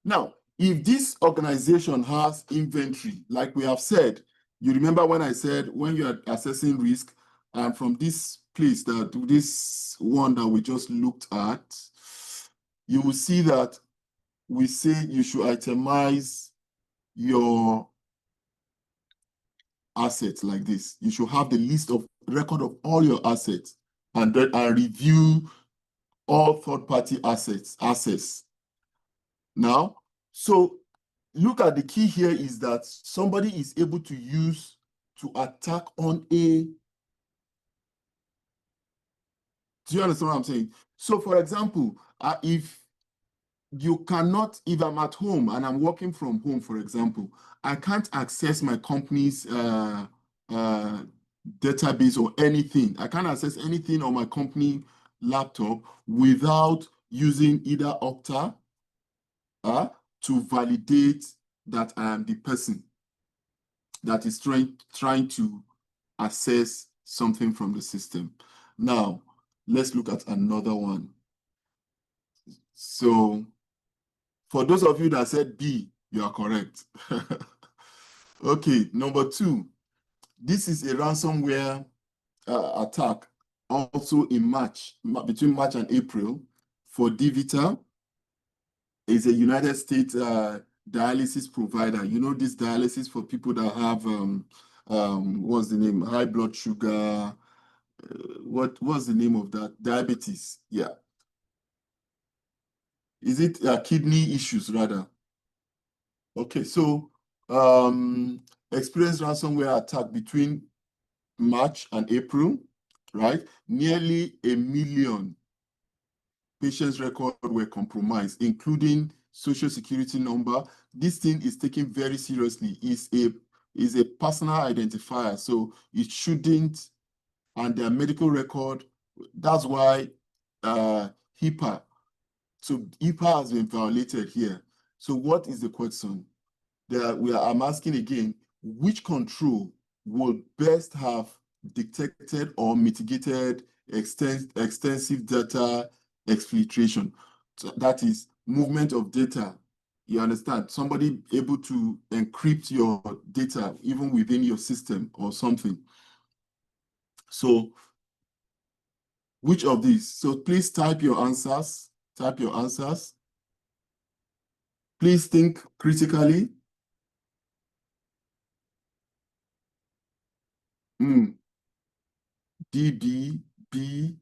Now, if this organization has inventory, like we have said, you remember when I said when you are assessing risk, and from this place, this one that we just looked at, you will see that we say you should itemize your assets like this. You should have the list of record of all your assets and then review all third-party assets. Now, so look at the key here is that somebody is able to use to attack on a. Do you understand what I'm saying? So, for example, if I'm at home and I'm working from home, for example, I can't access my company's database or anything. I can't access anything on my company laptop without using either Okta to validate that I am the person that is trying to assess something from the system. Now, let's look at another one. So, for those of you that said B, you are correct. Okay, number 2. This is a ransomware attack also in between March and April for DVita. Is a United States dialysis provider. You know, this dialysis for people that have what's the name? High blood sugar. What's the name of that? Diabetes. Yeah. Is it kidney issues rather? Okay, so experienced ransomware attack between March and April, right? Nearly 1 million patients' records were compromised, including social security number. This thing is taken very seriously. It's a personal identifier, so it shouldn't, and their medical record. That's why HIPAA. So HIPAA has been violated here. So what is the question? I'm asking again, which control would best have detected or mitigated extensive data exfiltration? So that is movement of data. You understand? Somebody able to encrypt your data even within your system or something. So which of these? So please type your answers. Type your answers. Please think critically. D, B, B,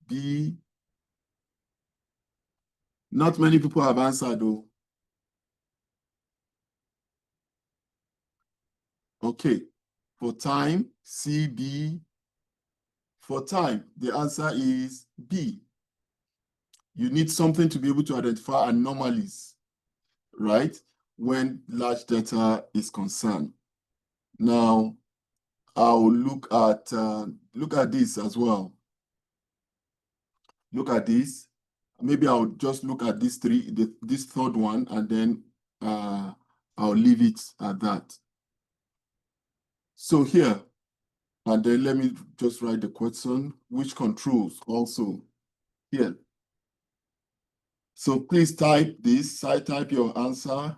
B. Not many people have answered though. Okay, for time, C, B. For time, the answer is B. You need something to be able to identify anomalies, right? When large data is concerned. Now, I'll look at this as well. Look at this. Maybe I'll just look at this third one, and then I'll leave it at that. So here, and then let me just write the question, which controls also here. So please type this, type your answer.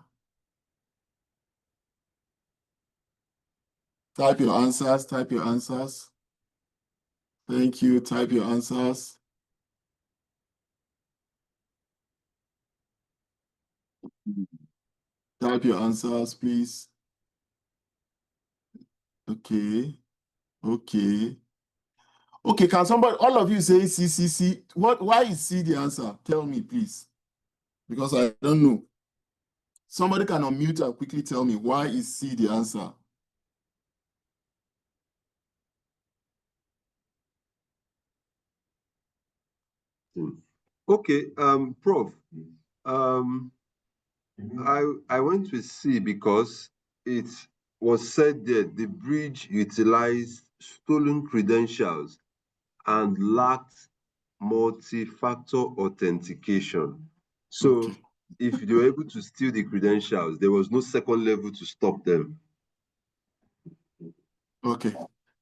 Type your answers, type your answers. Thank you, type your answers. Type your answers, please. Okay, okay. Okay, can somebody, all of you say C? Why is C the answer? Tell me, please. Because I don't know. Somebody can unmute and quickly tell me why is C the answer? Okay, Prof. I went with C because it was said that the breach utilized stolen credentials and lacked multi-factor authentication. So Okay. if they were able to steal the credentials, there was no second level to stop them. Okay.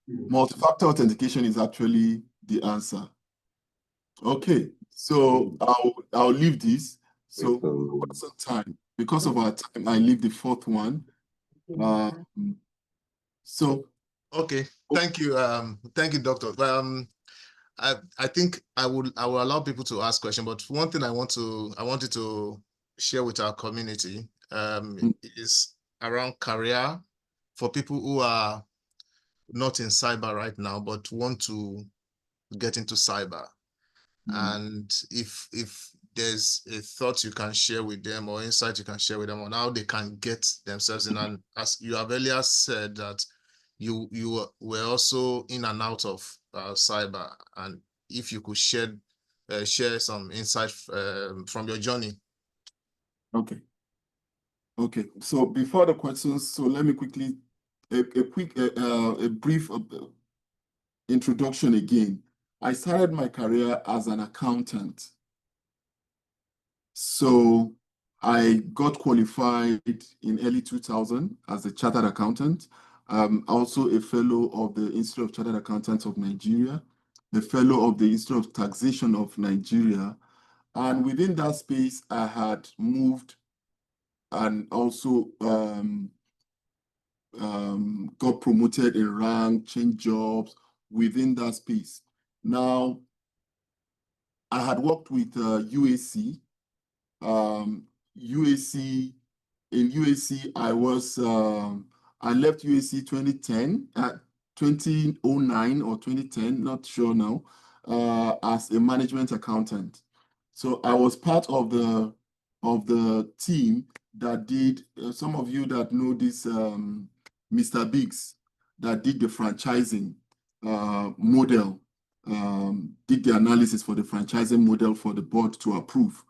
Multi-factor authentication is actually the answer. Okay, so I'll leave this. So what's the time? Because of our time, I leave the fourth one. So Okay, thank you, Doctor. I think I will allow people to ask questions, but one thing I wanted to share with our community is around career for people who are not in cyber right now but want to get into cyber. And if there's a thought you can share with them or insight you can share with them on how they can get themselves in, and as you have earlier said that you were also in and out of cyber, and if you could share some insight from your journey. Okay. So before the questions, so let me quickly a brief introduction again. I started my career as an accountant. So I got qualified in early 2000 as a chartered accountant. Also a fellow of the Institute of Chartered Accountants of Nigeria, a fellow of the Institute of Taxation of Nigeria. And within that space, I had moved and also got promoted in rank, changed jobs within that space. Now, I had worked with UAC. UAC, in UAC, I left UAC 2010, 2009 or 2010, not sure now, as a management accountant. So I was part of the team that did, some of you that know this, Mr. Biggs, that did the franchising model, did the analysis for the franchising model for the board to approve.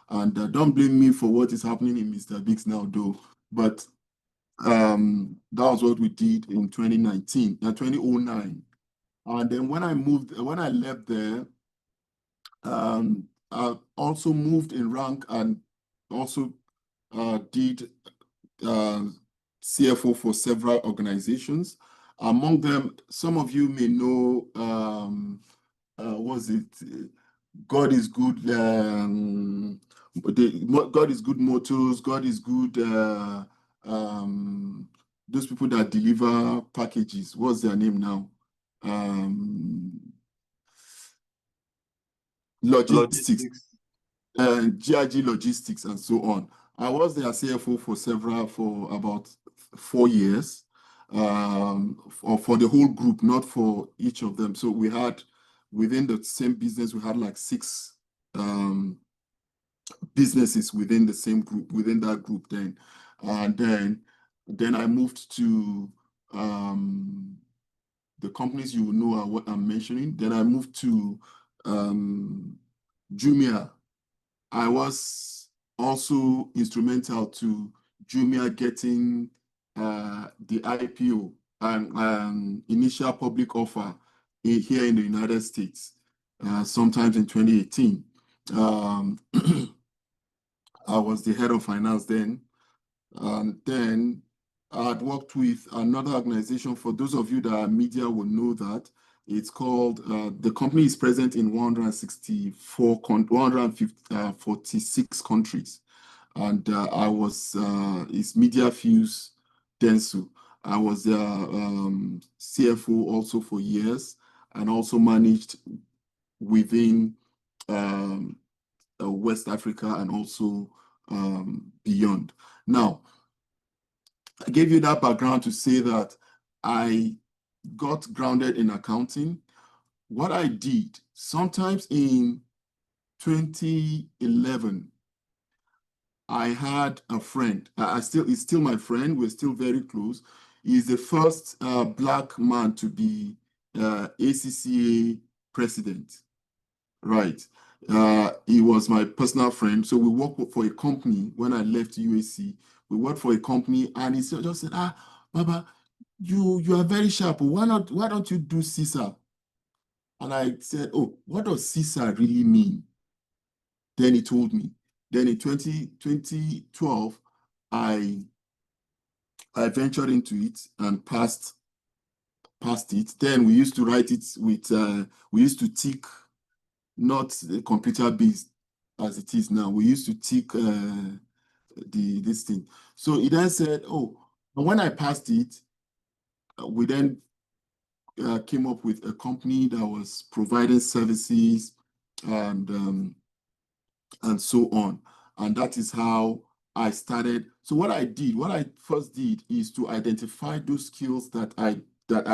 And don't blame me for what is happening in Mr. Biggs now, though. But that was what we did in 2009. And then when I left there, I also moved in rank and also did CFO for several organizations. Among them, some of you may know, God is good. God is good motors. God is good. Those people that deliver packages. What's their name now? Logistics. GRG Logistics and so on. I was their CFO for about 4 years, for the whole group, not for each of them. So we had, within the same business, we had like 6 businesses within the same group, within that group then. And then I moved to the companies you will know are what I'm mentioning. Then I moved to Jumia. I was also instrumental to Jumia getting the IPO and initial public offer here in the United States, sometimes in 2018. I was the head of finance then. Then I'd worked with another organization. For those of you that are media will know that. It's called, the company is present in 146 countries. And I was, it's Media Fuse Densu. I was their CFO also for years, and also managed within West Africa and also beyond. Now, I gave you that background to say that I got grounded in accounting. what I did, sometimes in 2011, I had a friend. He's still my friend. We're still very close. He's the first Black man to be ACCA president. Right. He was my personal friend. So we worked for a company when I left UAC. We worked for a company, and he just said, Baba, you are very sharp. Why don't you do CISA? And I said, oh, what does CISA really mean? Then he told me. Then in 2012, I ventured into it and passed it. Then we used to write it with, we used to tick, not computer based as it is now. We used to tick this thing. So he then said, oh, and when I passed it, we then came up with a company that was providing services and so on. And that is how I started. So what I first did is to identify those skills that I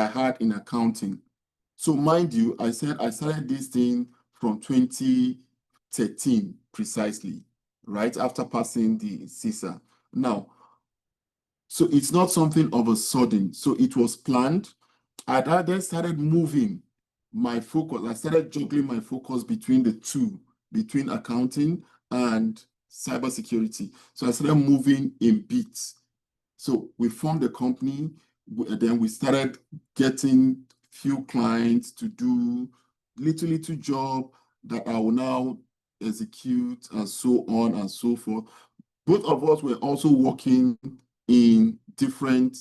had in accounting. So mind you, I said I started this thing from 2013 precisely, right after passing the CISA. Now, so it's not something of a sudden. So it was planned. I then started moving my focus. I started juggling my focus between the two, between accounting and cybersecurity. So I started moving in bits. So we formed a company. Then we started getting few clients to do little job that I will now execute and so on and so forth. Both of us were also working in different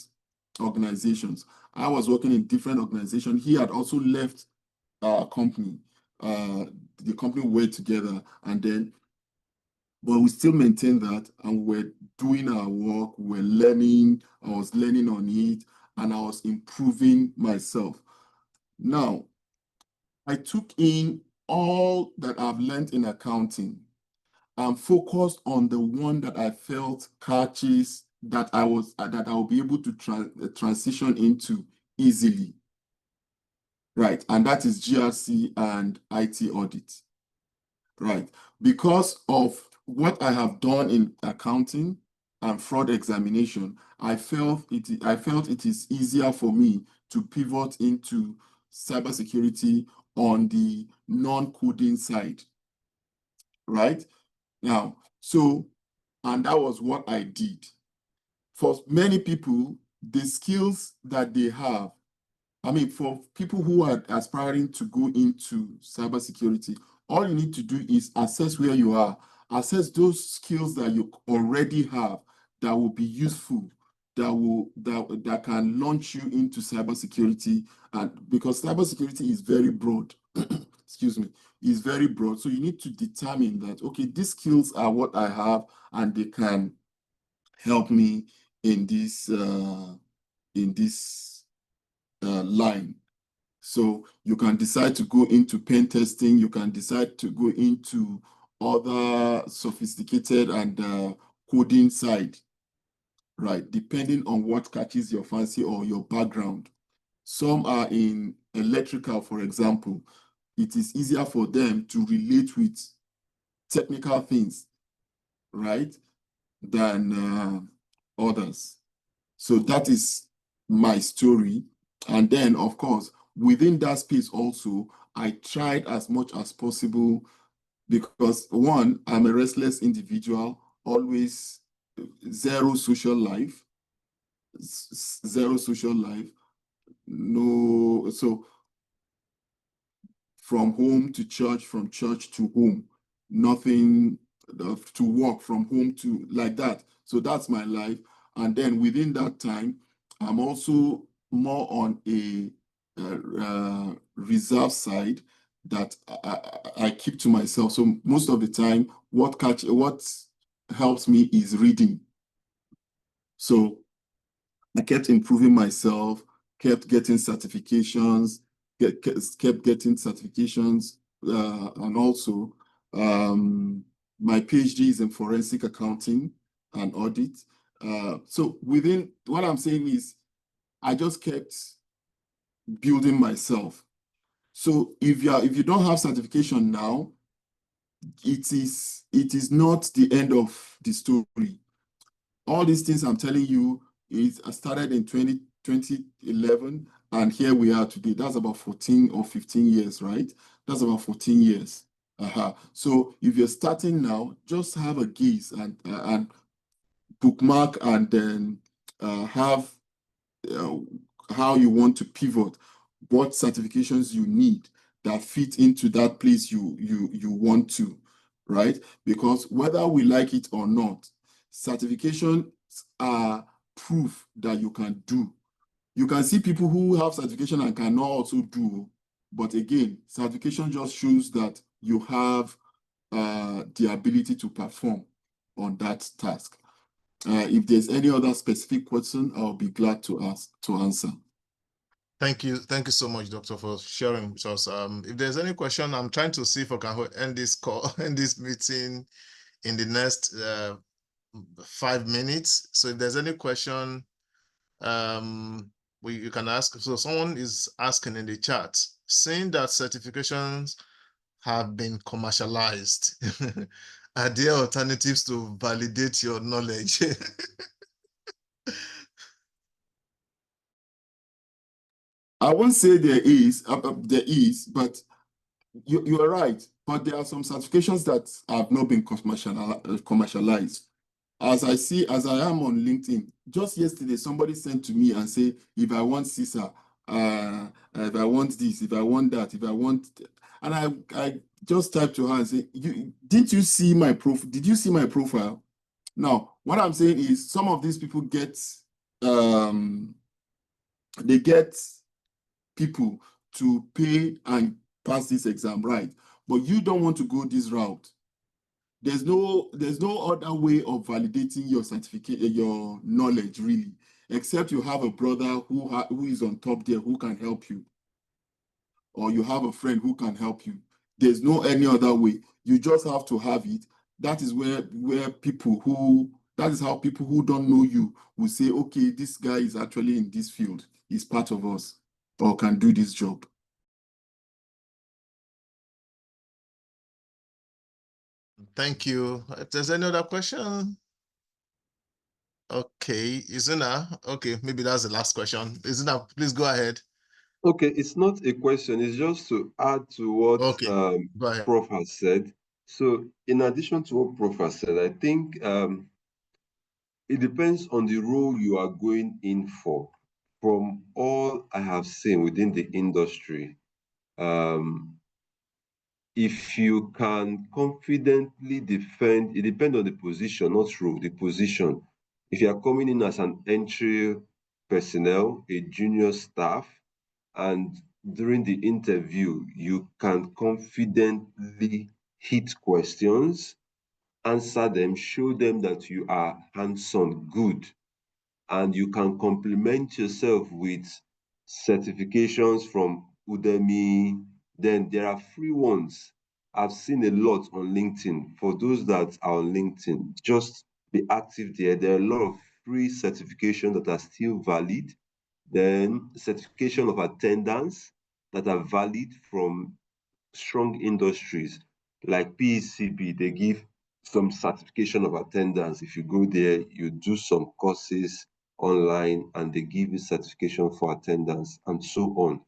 organizations. I was working in different organizations. He had also left our company. The company we were together, and then, but we still maintained that, and we're doing our work. We're learning. I was learning on it, and I was improving myself. Now, I took in all that I've learned in accounting and focused on the one that I felt catches that I will be able to transition into easily. Right, and that is GRC and IT audit. Right, because of what I have done in accounting and fraud examination, I felt it is easier for me to pivot into cybersecurity on the non-coding side. Right now, and that was what I did. For many people, the skills that they have, I mean, for people who are aspiring to go into cybersecurity, all you need to do is assess where you are, assess those skills that you already have that will be useful, that can launch you into cybersecurity, and because cybersecurity is very broad, excuse me, is very broad. So you need to determine that, okay, these skills are what I have, and they can help me in this line. So you can decide to go into pen testing. You can decide to go into other sophisticated and coding side, right? Depending on what catches your fancy or your background. Some are in electrical, for example. It is easier for them to relate with technical things, right, than others. So that is my story. And then, of course, within that space also, I tried as much as possible because, one, I'm a restless individual, always zero social life, no, so from home to church, from church to home, nothing to work, from home to like that. So that's my life. And then within that time, I'm also more on a reserve side that I keep to myself. So most of the time, what helps me is reading. So I kept improving myself, kept getting certifications, kept getting certifications, and also my PhD is in forensic accounting and audit. So within, what I'm saying is, I just kept building myself. So if you don't have certification now, it is not the end of the story. All these things I'm telling you is started in 2011, and here we are today. That's about 14 or 15 years, right? That's about 14 years. So if you're starting now, just have a gaze and bookmark, and then have how you want to pivot, what certifications you need that fit into that place you want to, right? Because whether we like it or not, certifications are proof that you can do. You can see people who have certification and cannot also do, but again, certification just shows that you have the ability to perform on that task. If there's any other specific question, I'll be glad to answer. Thank you so much, Doctor, for sharing with us. If there's any question, I'm trying to see if I can end this call, end this meeting in the next 5 minutes. So if there's any question, you can ask. So someone is asking in the chat, saying that certifications have been commercialized. Are there alternatives to validate your knowledge? I won't say there is, but you are right. But there are some certifications that have not been commercialized. As I am on LinkedIn, just yesterday, somebody sent to me and say, if I want CISA, if I want this, if I want that, if I want, and I just typed to her and say, did you see my profile? Did you see my profile? Now, what I'm saying is some of these people get, they get people to pay and pass this exam, right? But you don't want to go this route. There's no other way of validating your certificate, your knowledge, really, except you have a brother who is on top there who can help you, or you have a friend who can help you. There's no any other way. You just have to have it. That is that is how people who don't know you will say, okay, this guy is actually in this field. He's part of us, or can do this job. Thank you. If there's any other question? Okay, Izuna. Okay, maybe that's the last question. Izuna, please go ahead. Okay, it's not a question. It's just to add to what Prof has said. So in addition to what Prof has said, I think it depends on the role you are going in for. From all I have seen within the industry, if you can confidently defend, it depends on the position, not role, the position. If you are coming in as an entry personnel, a junior staff, and during the interview, you can confidently hit questions, answer them, show them that you are hands-on good, and you can complement yourself with certifications from Udemy. Then there are free ones. I've seen a lot on LinkedIn. For those that are on LinkedIn, just be active there. There are a lot of free certifications that are still valid. Then certification of attendance that are valid from strong industries like PECB. They give some certification of attendance. If you go there, you do some courses online and they give you certification for attendance and so on.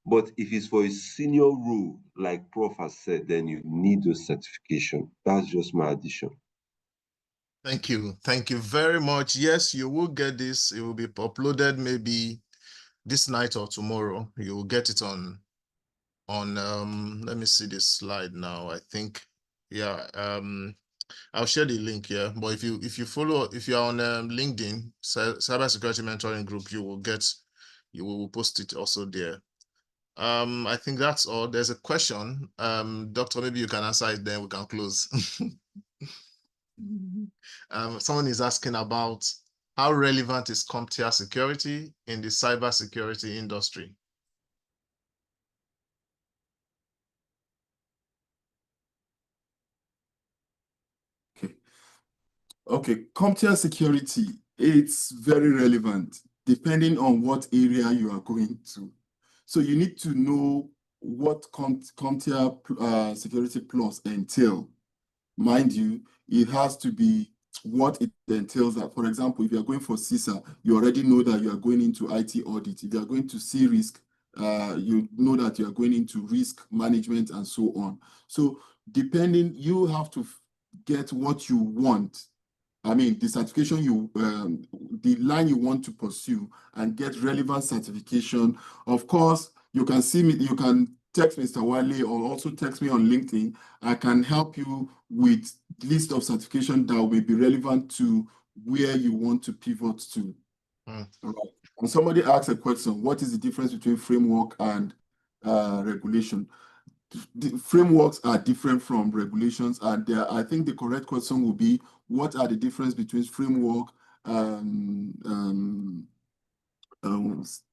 But if it's for a senior role, like Prof has said, then you need those certification. That's just my addition. Thank you. Thank you very much. Yes, you will get this. It will be uploaded maybe this night or tomorrow. You will get it on let me see this slide now. I think, yeah, I'll share the link here. But if you follow, if you're on LinkedIn, Cyber Security Mentoring Group, you will post it also there. I think that's all. There's a question. Doctor, maybe you can answer it, then we can close. Someone is asking about how relevant is CompTIA security in the cyber security industry? Okay, CompTIA security, it's very relevant depending on what area you are going to. So you need to know what CompTIA Security Plus entail. Mind you, it has to be what it entails. That, for example, if you are going for CISA, you already know that you are going into IT audit. If you are going to C-Risk, you know that you are going into risk management and so on. So depending, you have to get what you want. I mean, the certification the line you want to pursue and get relevant certification. Of course, you can see me, you can text Mr. Wale or also text me on LinkedIn. I can help you with list of certification that will be relevant to where you want to pivot to. All right. And somebody asked a question, what is the difference between framework and regulation? The frameworks are different from regulations, and I think the correct question will be, what are the difference between framework,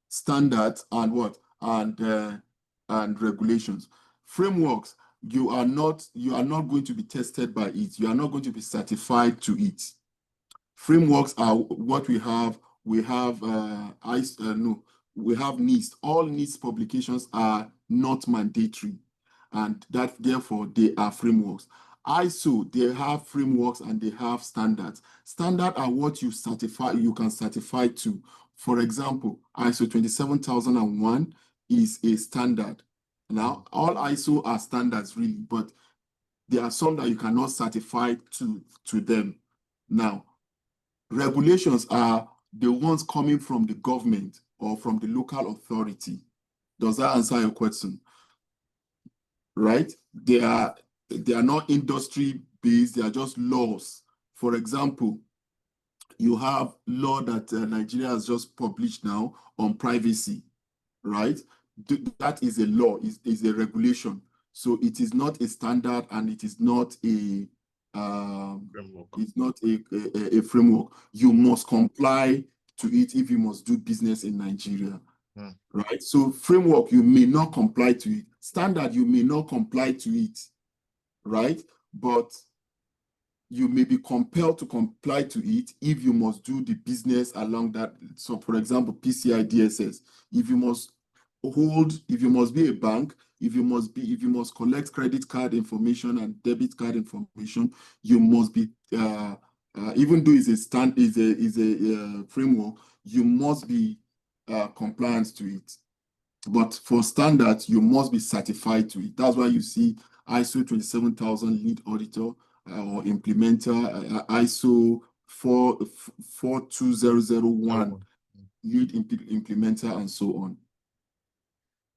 standards, and what and regulations? Frameworks, you are not going to be tested by it. You are not going to be certified to it. Frameworks are what we have. We have we have NIST. All NIST publications are not mandatory, and that therefore they are frameworks. ISO, they have frameworks and they have standards. Standards are what you can certify to. For example, ISO 27001 is a standard. Now, all ISO are standards really, but there are some that you cannot certify to them. Now, regulations are the ones coming from the government or from the local authority. Does that answer your question? Right? They are not industry based, they are just laws. For example, you have law that Nigeria has just published now on privacy, right? That is a law, is a regulation. So it is not a standard and it is not a framework. It's not a framework. You must comply to it if you must do business in Nigeria. Right? So framework, you may not comply to it. Standard, you may not comply to it, right? But you may be compelled to comply to it if you must do the business along that. So for example, PCI DSS, if you must be a bank, if you must collect credit card information and debit card information, you must be, even though it's a framework, you must be compliant to it. But for standards, you must be certified to it. That's why you see ISO 27000 lead auditor or implementer, ISO 42001 lead implementer, and so on.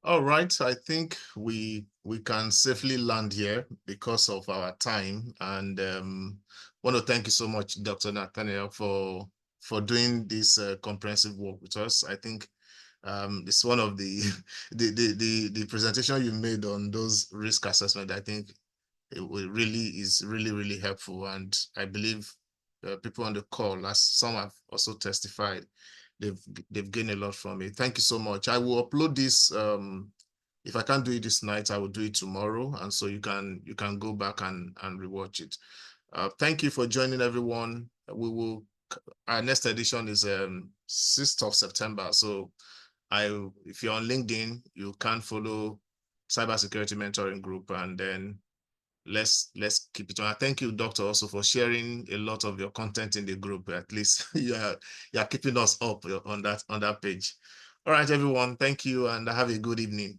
All right, I think we can safely land here because of our time, and want to thank you so much, Dr. Nathaniel, for doing this comprehensive work with us. I think it's one of the the presentation you made on those risk assessment. I think it is really helpful, and I believe people on the call, as some have also testified, they've gained a lot from it. Thank you so much. I will upload this. If I can't do it this night, I will do it tomorrow, and so you can go back and rewatch it. Thank you for joining, everyone. Our next edition is 6th of September. So if you're on LinkedIn, you can follow Cyber Security Mentoring Group, and then let's keep it on. Thank you, Doctor, also for sharing a lot of your content in the group. At least you are keeping us up on that page. All right, everyone. Thank you, and have a good evening.